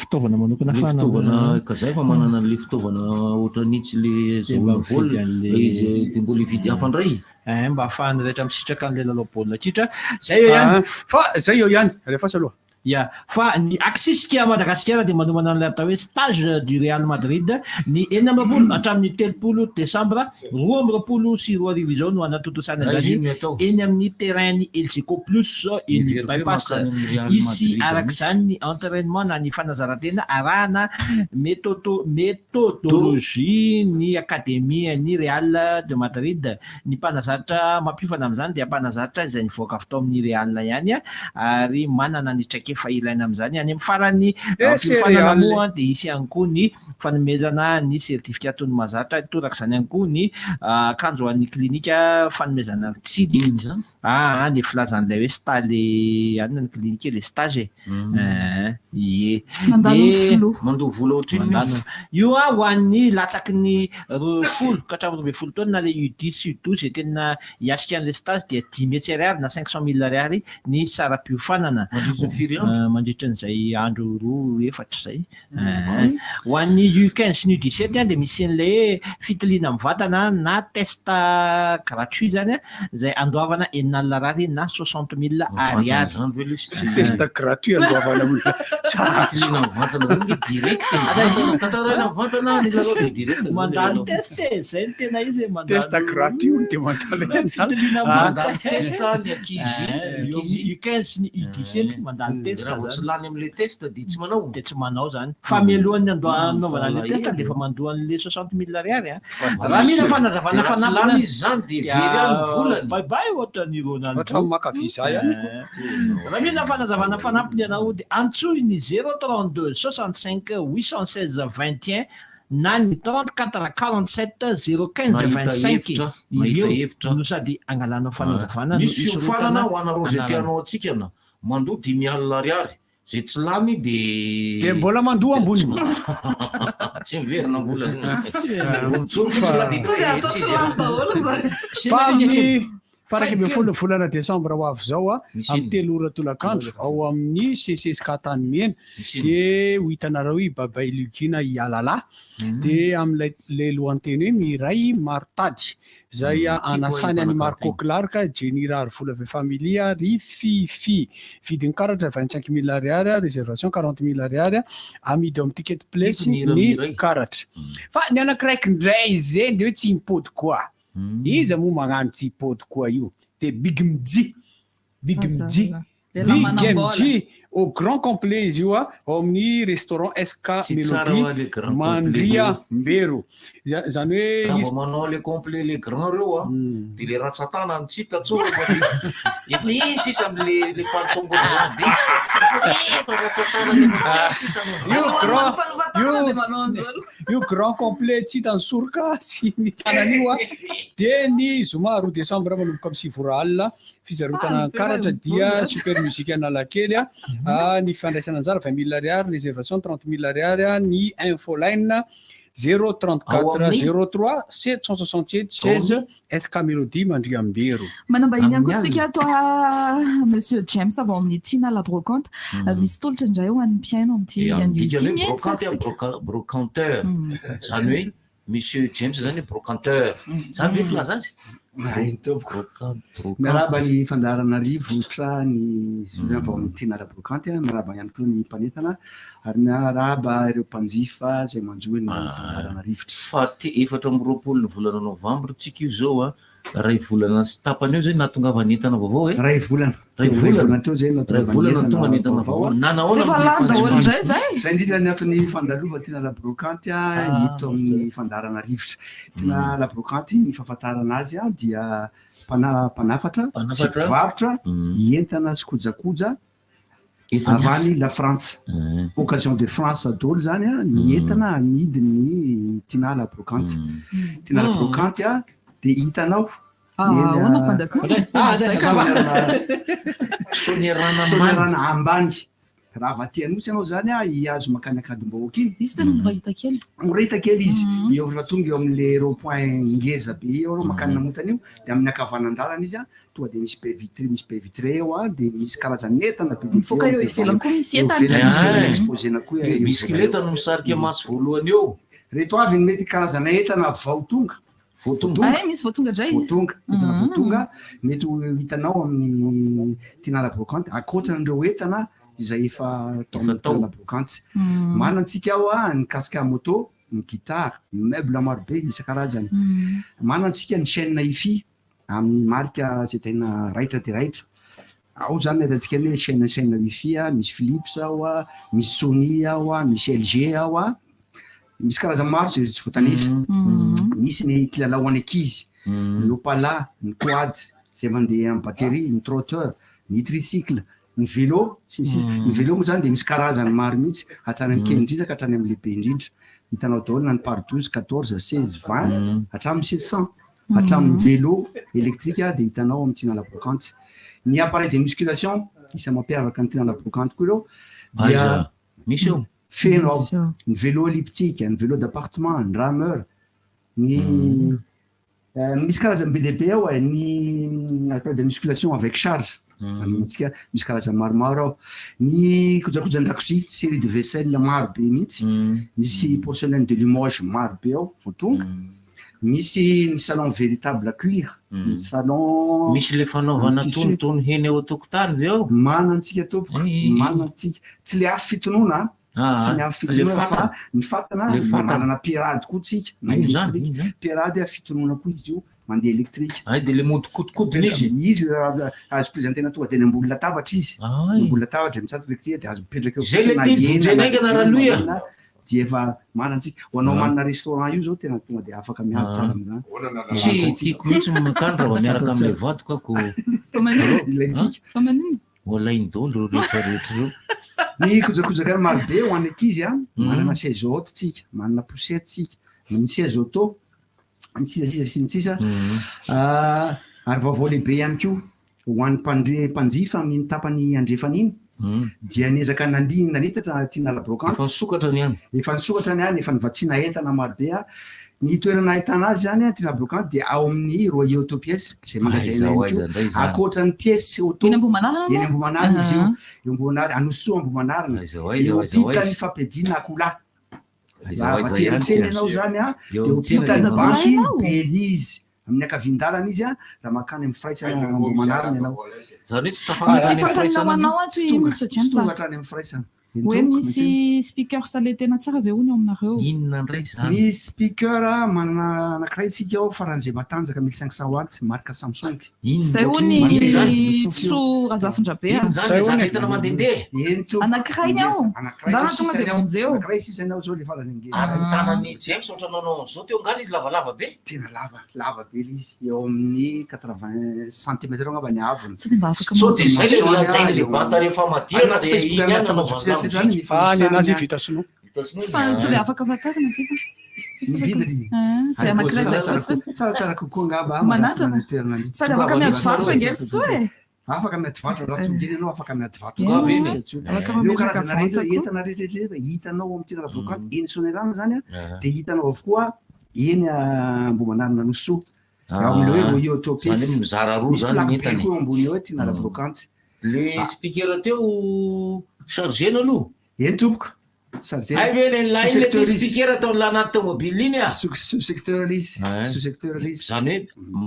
fitaovana manokana fitaovana kazay fa manana le fitaovana ohatra nitsy le zaona baolina dia mbola hividy hafa indray. Mba ahafahany rehetra misitraka an'le lalao baolina kitra. Zay eo ihany. Fa zay eo ihany. Rehefa aloha. Ya, fa ny Axiskia Madagascar dia manomana an'ilay atao hoe stage du Real Madrid ny 9 hatramin'ny 30 Desambra 2024 izao no anatotosana zany eny amin'ny terrain-ny Elseco Plus eny bypass. Izy arak'izany ny entraînement na ny fanazarantena arahana méthodologie ny akademia ny Real de Madrid. Ny mpanazatra mampiofana amin'izany dia mpanazatra izay nivoaka avy tao amin'ny Real ihany ary manana ny traike fa ilaina amin'izany any amin'ny farany fifanana moa dia isy ihany koa ny fanomezana ny sertificat ny mazatra torak'izany ihany koa ny akanjo an'ny klinika fanomezana tsidy ny filazan'ilay hoe stage anona ny klinika le stage ie mandalo volo ohatriny io ho an'ny latsaky ny 10 ka hatramin'ny 20 taona na le U10 U12 zay tena hiasika an'le stage dia 10 000 ariary na 500 000 ariary ny saram-piofanana mandritra n'izay andro 2-4 zay. Ho an'ny U15 ny U17 dia misy an'ilay fitiliana mivantana na test gratuit zany zay andoavana 9 ariary na 60 000 ariary. Test gratuit andoavana olona. Fitiliana mivantana zany direct. Tantarana mivantana ny lalao dia direct. Mandalo test zay ny tena izy mandalo. Test gratuit dia mandalo. Fitiliana mivantana test ny ankizy. U15 ny U17 mandalo test zany. Tsy lany amin'le test dia tsy manao. Dia tsy manao zany. Fa mialohan'ny anaovana le test dia efa mandoa an'le 60 000 ariary. Raha mila fanazavana fanapana zany dia very amin'ny volany. Bye ohatra ny Ronaldo. Ohatra maka visa ihany. Raha mila fanazavana fanampiny ianao dia antsoy ny 032 65 816 21 na ny 34 47 015 25 io no sady angalanao fanazavana. Misy fiofanana ho anareo zay tianao atsika na mandoa 10 000 ariary zay tsy lamy dia mbola mandoa ambony tsy miverina vola vontsoro fotsy la dia fa Faraka be folo volana Desambra ho avy zao amin'ny 3 ora tolakandro ao amin'ny CCSK Tanimena de ho hitanareo i Babay Lugina Ialala de amin'ilay lohanteny hoe Miray Martady zay anasany any Marco Clark Jenny Rarvola ve familia ry Fifi vidiny karatra 25 000 ariary réservation 40 000 ariary amidy amin'ny ticket place ny karatra fa ny anankiraiky ndray zay de hoe tsy impody koa iza moa magnano tsy impody koa io de Big MG au grand complet izy io ao amin'ny restaurant SK Mélodie Mandria Mbero zany hoe izy manao le complet le grand reo de le ratsatana antsika tsoro efa sisa amle le paltongo be io grand complet tsy hitany soroka sy ny tanan'io de ny zoma 2 décembre manomboka amin'ny 6 alina fizarotana karatra dia super musique Analakely ny fandraisana anjara 20 000 ariary réservation 30 000 ariary ny infoline 034 03 767 16 SK Mélodie Mandria Mbero. Manambahiny ihany koa tsika atao Monsieur James avao amin'ny Tina la brocante misy tolotra indray ho an'ny mpiaino amin'ity brocanteur zany hoe Monsieur James zany brocanteur zany ve filaza azy miaraba ny Fandaranarivo ny vao amin'ny Tina la brocante miaraba ihany koa ny mpanentana ary miaraba ireo mpanjifa zay manjohy ny Fandaranarivo fa 4 ny volana novambra tsika io zao ray volana sy tapany eo zay nahatonga entana vaovao ray volana teo zay nahatonga entana vaovao zay indrindra ny aton'ny fandalova Tina la brocante hito amin'ny Fandaranarivo Tina la brocante ny fahafantarana azy dia mpanafatra sy mpivarotra entana sy kojakoja avany la France occasion de France daholo zany ny entana amidy ny Tina la brocante Tina la brocante de hitanao sonierana ambany raha vatianosy anao zany iazo makany akadimbahoaka iny izy tena morita kely izy eo rehefa tonga eo amin'le rond-point ngeza be eo reo makany namotana io de amin'ny akavanandalana izy tonga de misy be vitré eo de misy karazany entana be mifoka eo ivelany koa misy entana exposena koa bisikileta no misarika maso voalohany eo reto avy ny mety karazana entana vao tonga misy voatonga dray voatonga mety hitanao amin'ny Tina la brocante akoatran'ireo entana izay efa tao la brocante manantsika ao ny casque à moto ny guitare ny meuble maro be isan-karazany manantsika ny chaîne hi-fi amin'ny marika zay tena raitra de raitra ao zany atantsika hoe chaîne hi-fi misy Philips ao misy Sony ao misy LG ao misy karazany maro zay tsy voatanisa misy ny kilalao any ankizy ny opala ny quad zay mandeha amin'ny batterie ny trotteur ny tricycle ny vélo ny vélo moa zany de misy karazany maro mihitsy hatrany amin'ny kely indrindra ka hatrany amin'ny lehibe indrindra hitanao daholo na ny par 12 14 16 20 hatramin'ny 700 hatramin'ny vélo électrique de hitanao amin'ny Tina la brocante ny appareil de musculation isa mampiavaka ny Tina la brocante koa ireo dia misy eo feno ao ny vélo elliptique ny vélo d'appartement ny rameur ny misy karazany be dehibe ao ny appareil de musculation avec charge antsika misy karazany maromaro ao ny kojakojan-dakozia série de vaisselle maro be mihitsy misy porcelaine de Limoges maro be ao voatonga misy ny salon véritable cuir ny salon misy le fanaovana tonotony heny eo atokotany ve ao manantsika tompoko manantsika tsy le afy fitonoana tsy ny afy fitonoana fa ny fatana manana pirady koa tsika na électrique pirady fitonoana koa izy io mandeha électrique de le motokotokodiny izy azo présenténa tonga de ny ambony latabatra izy ambony latabatra mitsatoka électrique de azo mipetraka dia efa manantsika ho anao manana restaurant io zao tena tonga de afaka miady tsara amizany tsy tiako mihitsy makandra va miaraka am'le vato kako ilaitsika olainy daholo rehetrarehetra zao ny kojakojaka maro be ho any ankizy manana chaise haute tsika manana poussette tsika ny chaise auto ny sisa sy ny sisa ary vaovao lehibe ihany koa ho an'ny mpanjifa amin'ny tapany andrefana iny dia niezaka nanitatra Tina la brocante efa nisokatra ny any efa nisokatra ny any efa nivatsiana entana maro be ny toerana ahitana azy zany tina brocante dia ao amin'ny royer autopièce zay magasin akoatran'ny pièce auto eny Ambohimanarina izy io Ambohimanarina Anosoa Ambohimanarina eo ampitany fampiadiana akola vaty tsena ianao zany a dia ampitany banky Belize amin'ny akavin-dalana izy a raha makany amin'ny firaisana Ambohimanarina ianao zany hoe tsy tonga hatrany amin'ny firaisana hoe misy speaker sale tena tsara ve hony ao aminareo inona ndray zany misy speaker manana anankiray tsika ao faran'izay matanjaka 1500 watts marque Samsung zay hony tso razafin-drabe hitana mandendeha anankiray ny ao ndana tonga de vonjeo anankiray sisanao zao le farazangeza tanany James ohatra nanao zao teo ngala izy lavalava be tena lava be izy eo amin'ny 80 cm angamba ny avony so de zay le lajaina le bata rehefa madirana de iny any nanao any anazy vita sinoa tsy le afaka fatarina zay anankiray tsaratsara kokoa ngamba manatana sady afaka miady varotra ngery so e afaka miady varotra raha tongeny ianao afaka miady varotra io karazana entana rehetrarehetra hitanao am'tina brocante eny Sonerana zany a dia hitanao avokoa eny Ambohimanarina Nosoa am'le hoe royer autopièce mizara roa zany entany ambony eo tina la brocante le speaker teo chargena aloha eny tompoko ay vele lainy le speaker atao lanaty tomobile iny a sous-secteur izy zany hoe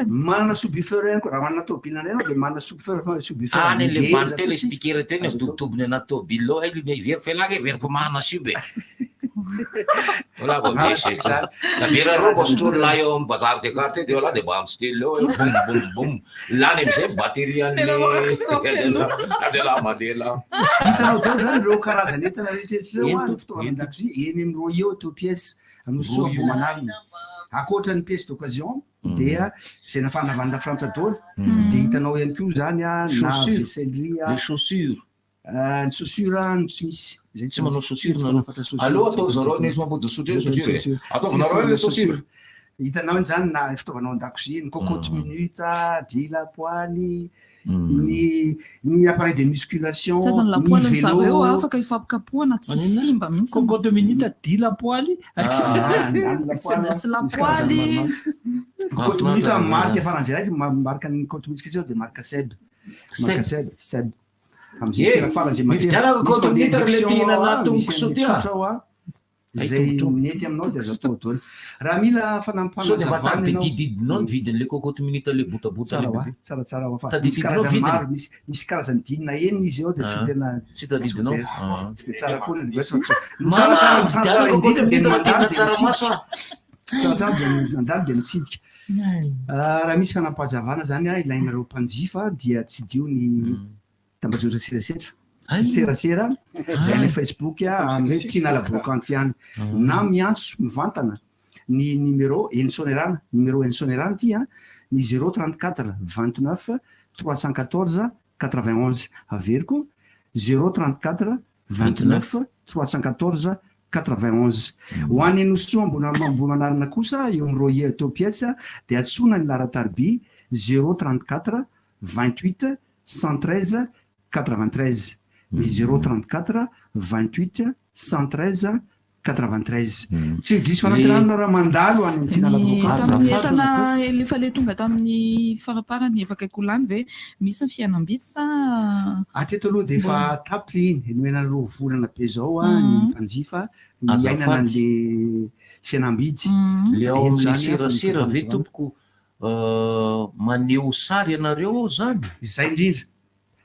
manana sous-buffer ihany koa raha manana tomobile reny dia manana sous-buffer any le bante le speaker teny adobodobony anaty tomobile ao ay very felaka veriko mahana sube voilà bon c'est ça la vera roba stol là eo am bazar de carte de là de bam style là boum boum là nem zay batterie anle de la madela hitanao teo zany reo karazana entana rehetrarehetra reo a fitaovana an-dakozia eny amin'ny royer autopièce Anosoa Ambohimanarina akoatra ny pièce d'occasion dia zay nafana vanda frantsa daholo dia hitanao ihany koa zany a na vaissellerie les chaussures ny chaussure no tsy misy zay tsy manao chaussure nanao allo atao zareo nisy mampody chaussure ataovanareo le chaussure hitanao zany na fitaovanao an-dakozia ny cocotte minute dila poaly ny appareil de musculation sady ny lapoaly zareo afaka ifampikapohana tsy simba mihitsy cocotte minute dila poaly sy lapoaly cocotte minute marque faran'izay raiky marque ny cocotte minute zao dia marque Seb am'zay faran'izay mividianako cocotte minute le tihina anatongoso tya zay mety aminao dia azo atao daholo raha mila so dia matady dididinao ny vidin'le cocotte minute le botabota tsaratsara misy karazany maro misy karazany dinina eny izy ao dia tsy tena tsy tadidinao tsy dia tsara koa tsaratsara indrindra dia mandalo dia mandalo dia mitsidika raha misy fanampahazavana zany a ilainareo mpanjifa dia tsy dio ny tambajotra serasetra serasera zay ny Facebook amin'ny tina la brocante ihany na miantso mivantana ny numéro eny Sonerana numéro eny Sonerana ty ny 034 29 314 91 averiko 034 29 314 91 ho any Anosoa Ambohimanarina kosa eo amin'ny royer autopièce dia atsona ny laratarby 034 28 113 93 034 28 113 93 tsy diso fanatirana raha mandalo any tina la brocante entana efa le tonga tamin'ny faraparany efaka kolany ve misy ny fianam-bitsy sa atreto aloha dia efa tapitra iny noenana roa volana be zao ny mpanjifa miainana an'le fianam-bidy le ao amin'ny serasera ve tompoko maneho sary ianareo zany zay indrindra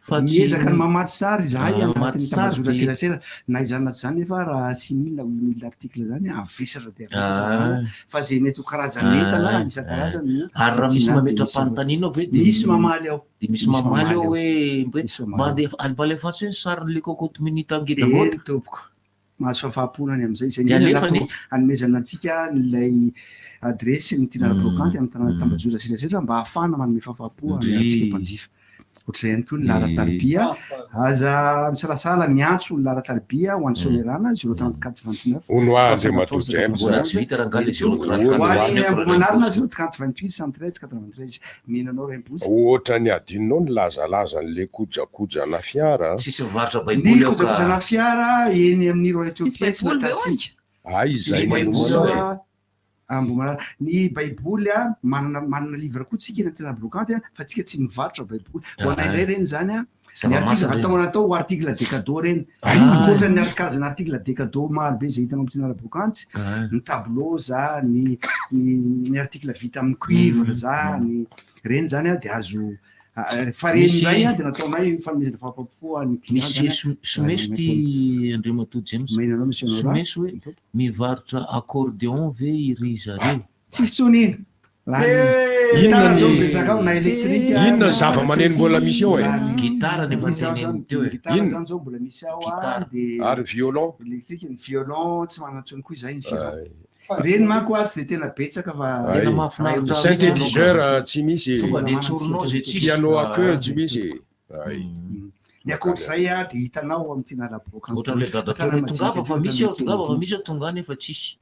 miezaka ny mamaty sary zahay anatin'ny tambazotra serasera na izany aty zany efa raha 6000 article zany avesatra dia avesatra fa zay mety ho karazany entana isan-karazany ary raha misy mametra-panontaniana ao ve dia misy mamaly ao dia misy mamaly ao hoe mandeha alibalefatsy hoe ny sarin'le cocotte minute angedangota tompoko mahazo fahafahaponany amin'izay zay anomezana antsika nilay adresy ny tina la brocante amin'ny tambazotra serasera mba hahafana manome fahafahapo antsika mpanjifa ohatr'izay ihany koa ny larataribia aza misalasala miantso ny larataribia ho an'ny Sonerana 034 29 honoazy matoa James Ambohimanarina 034 28 113 93 mihinanao rembosy ohatra ny adinonao ny lazalazan'le kojakojana fiara sisy mivarotra baiboly ny kojakojana fiara eny amin'ny royer autopièce natatsika Ambomarara ny baiboly a manana livre koa tsika eny tena blocanty a fa tsika tsy mivarotra baiboly ho anaindray reny zany a ny article atao article decado reny ankoatra ny karazana article decado marobe zay hitanao amin'ny tena blocanty ny tableau za ny article vita amin'ny cuivre za ny reny zany a de azo fa reny ndray a de nataonay fanomezana fahapapoa ny misy someso ty Andriamatoa James someso hoe mivarotra accordéon ve iry zareo tsisy tsony gitara zao bezaka ao na elektrika inona zava-maneno mbola misy ao gitara nefa teneny teo gitara zany zao mbola misy ao a de ary violon elektrika ny violon tsy manantsony koa izay ny violon reny manko a tsy de tena betsaka fa tena mahafinaritra synthétiseur tsy misy tsorinao zay tsisy piano à queue tsy misy ny akoatra zay a de hitanao amin'ny tena laboka ohatra le dadatoray tongava fa misy ao tonga nefa tsisy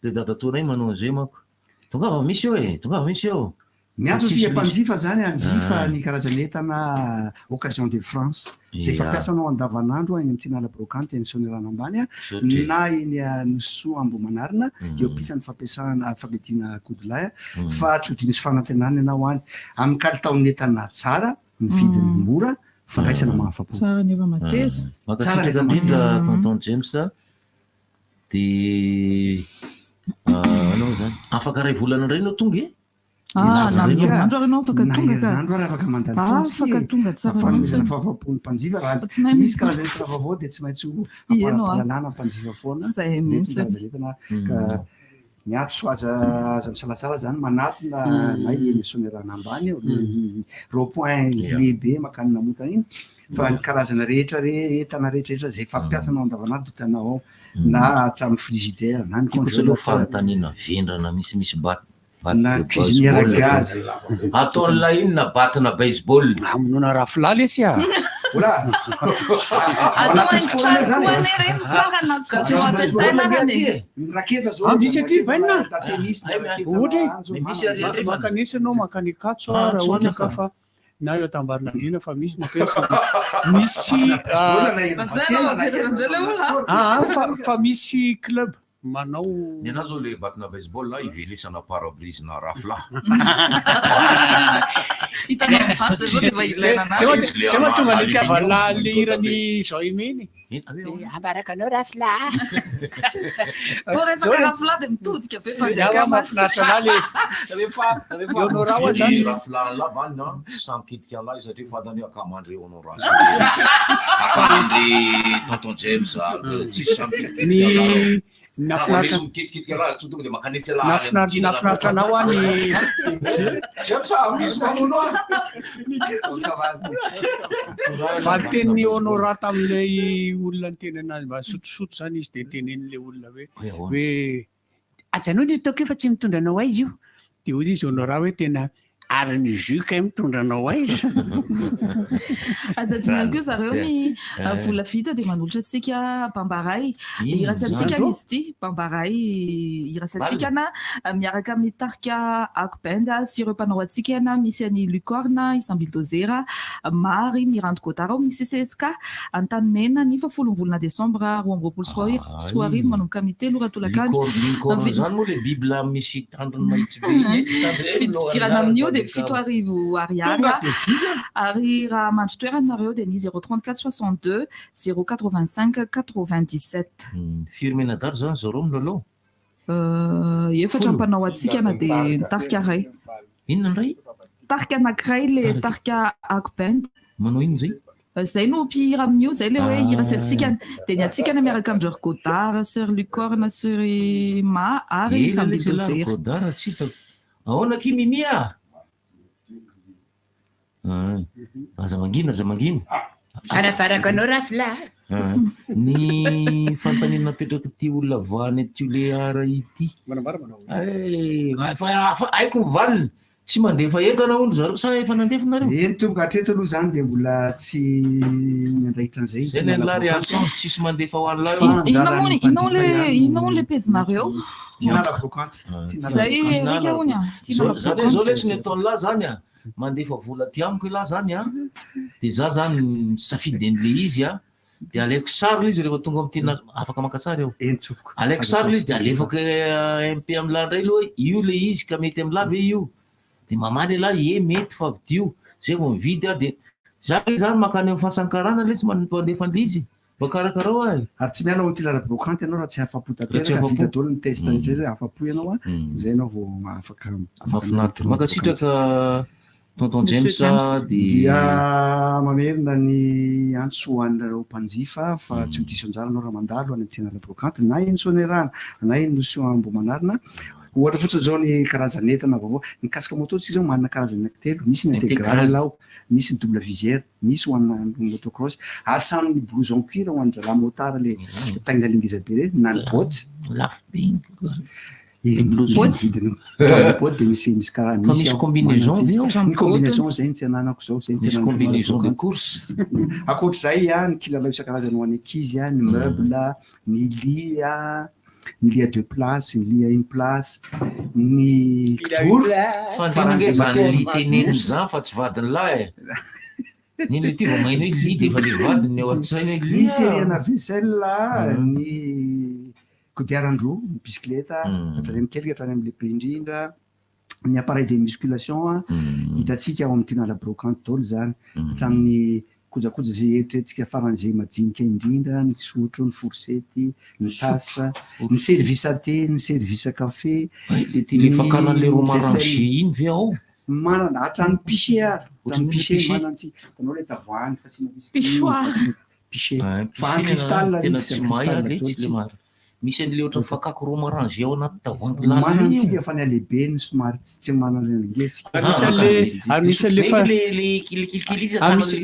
le dadatoray manao an'izay manko tongava misy eo tongava misy eo miantso sika mpanjifa zany anjifa ny karazana entana occasion de France zay fampiasanao andavanandro eny amin'ny tena labrocante eny sonerana ambany a na eny Noso Ambomanarina eo pika ny fampiasana famedina kodilay fa tsy hodiny sy fanantenana ianao any amin'ny kalitaon'ny entana tsara ny vidiny mora fandraisana mahafapo tsara nefa mateza makasitraka indrindra tonton James de anao zany afaka ray volana indray anao tonga nandro arinao afaka tonga ka nandro ary afaka mandalo fontsy afaka tonga tsara mihitsy fahafapon'ny mpanjifa raha misy karazana entana vaovao de tsy maintsy aparapalalana mpanjifa foana zay mihitsy karazana entana ka miatso aza misalatsara zany manatona na eny sonerana ambany rond-point lehibe makany namotana iny fa ny karazana rehetra entana rehetrarehetra zay fampiasanao andavanandro hitanao ao na hatramin'ny frigidaire na ny congélateur fanontaniana vendrana misy na cuisinière gaz ataon'la iny na batina baseball amonona rafla lesy a ola raketa zao misy aty baina ohatra makanisy anao makany katso raha ohatra ka fa na eo tambarinandrina fa misy na misy fa misy club manao nena zao le batina baseball la ivelesana parabrise na rafla zay mahatonga le tiavala le irany zao imeny ambaraka anao rafla resaka rafla de mitodika be mahafinaritra ana leonorao zany rafla lavanina samkitika lahy satria fadany akamandreo anao raha akamandry tonton James tsisy samkitika nafinaritra anao any fa teniny honora tam'ilay olona ny teny anazy mba sotrosotro zany izy de tenen'le olona hoe ajanao ny ataoko efa tsy mitondra anao aizy io de hoy izy honora hoe tena ary ny juka mitondra anao aizy azadina koa zareo ny vola vita de manolotra atsika bambaray irasantsika izy ty bambaray irasantsika na miaraka amin'ny tarika akbenda sy ireo mpanao atsika na misy any lucorne isambildozera mary mirando godara misy CSK antanimena ny 7 volana décembre 2024 soarivo manomboka amin'ny 3 ratolakandro zany moa le bible misy tandrony mahitsy be fitirana amin'io de 7 ariary ary raha mandro toeranareo de ny 034 62 085 97 firmena daro zany zareo milolao efatra mpanao atsika na de tarika ray inona ndray tarika anankiray le tarika akbend manao ino zay no mpihira amin'io zay le hoe hira satsikany de ny atsikana miaraka amin'ny ry godard sur lucorne sur ma ary sambildozera godard tsika ahoana ki mimia aza mangina arafaraka anao rafla ny fantanina napetraka ty olona vany ty le ara ity aiko mivalina tsy mandefa entana ono zareo sa efa nandefanareo eny tonga hatreto aloha zany de mbola tsy andraikitra an'izay zay ny la réaction tsisy mandefa ho an'la inao le pezinareo zay rika ony zao lesy ny ataon'la zany a mandefa vola ty amiko la zany a de za zany safidy an'le izy a de alaiko sary le izy rehefa tonga amy tena afaka maka tsara eo alaiko sary le izy de alefako MP amy lahy ndray loha io le izy ka mety amy lahy ve io de mamaly alahy mety fa vidio zay vao mividy aho de zany makany amy fahasankarana le tsy mandefa an'lizy mba karakarao ay ary tsy miala ty lara brocante ianao raha tsy afapo tanteraka vita daholo ny test rehetra afapo ianao a zay ianao vao afaka mahafinaritra makasitraka tonton James dia mamerina ny antso hoan'ireo mpanjifa fa tsy ho diso anjara anao raha mandalo any amy tena la brocante na iny soanerana na iny nosimbo manarina ohatra fotsiny zao ny karazan'entana vaovao ny casque moto tsika zao manana karazany telo misy ny intégral ao misy ny double visière misy hoanna motocross ary trano ny blouson cuir ho an'dra la motard le taina lingeza be reny na ny botte lafo be botte de misy karaha misy combinaison ny combinaison zay tsy ananako zao zay misy combinaison de course akoatra zay a ny kilalao isan-karazany ho an'ny ankizy a ny meuble ny lit ny lit à 2 places ny lit à 1 place ny tour fanzany lit teneny zany fa tsy vadiny lahy ny le ty vao maino hoe lit efa le vadiny ao an-tsainy hoe misy eriana vaisselle ny kodiaran-droa ny bicyclette hatrany amy kelika hatrany am'lehibe indrindra ny appareil de musculation hitatsika ao amy tena la brocante daholo zany hatramin'ny kojakoja zay eritreretintsika faran'izay majinika indrindra ny sotro ny forsety ny tasa ny service à thé ny service à café le fakanan'le romarange iny ve ao manana hatrany pichet ary hatrany pichet manantsy tanao le tavoany fasina pichet fa en cristal tena tsy mahay aletsy le maro misy an'le ohatry fakako romarange ao anaty tavoangy manantsika fa ny alehibe ny somary tsy manana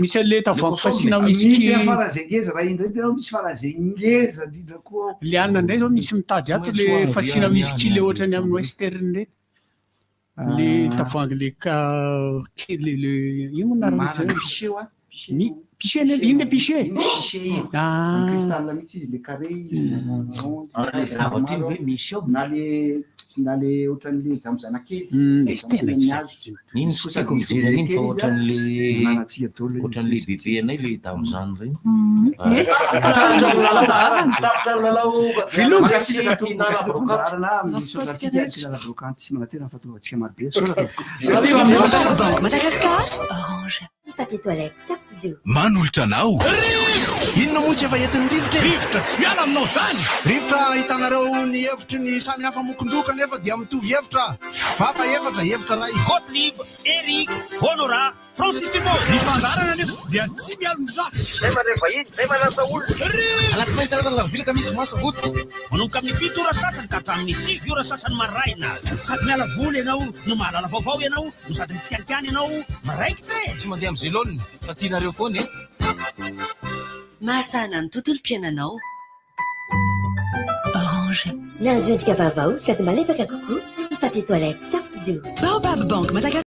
misy an'le tavoangy fasina misy farazengeza raha indray tenao misy farazengeza indrindra koa le anina ndray zao misy mitady ato le fasina misy kile ohatrany amin'ny western reny le tavoangy le kely le ino manana pichet oa pichet iny le pichet cristal mihitsy izy le carré izy zavatra iny ve misy ao na le ohatran'le damozanakely tena iny sosako mijery iny fa ohatran'le ohatran'le bebe anay le damozany reny tsy manatena fataovantsika marobe Madagascar Orange papier toilette sorte d'eau manolotra anao inona moa tsy efa entin'ny rivotra tsy miala aminao zany rivotra hitanareo ny hevitry ny samy hafa mokondoka nefa dia mitovy hevitra fafa hevitra ray Gottlieb, Eric, Honora, Francis Timo mifandarana nefa dia tsy miala mizaha zay marefa iny zay manasa olona alasinainy taratany lavilaka misy masagoto manomboka amin'ny 7 ora sasany ka hatramin'ny 6 ora sasany maraina sady miala voly ianao no mahalala vaovao ianao no sady mitsikanikany ianao maraikitra tsy mandeha amin'ny zelone fa tianareo foana mahasana ny tontolo mpiainanao Orange Nazo endrika vaovao sady malefaka kokoa ny papier toilette sorte d'eau Baobab Bank Madagascar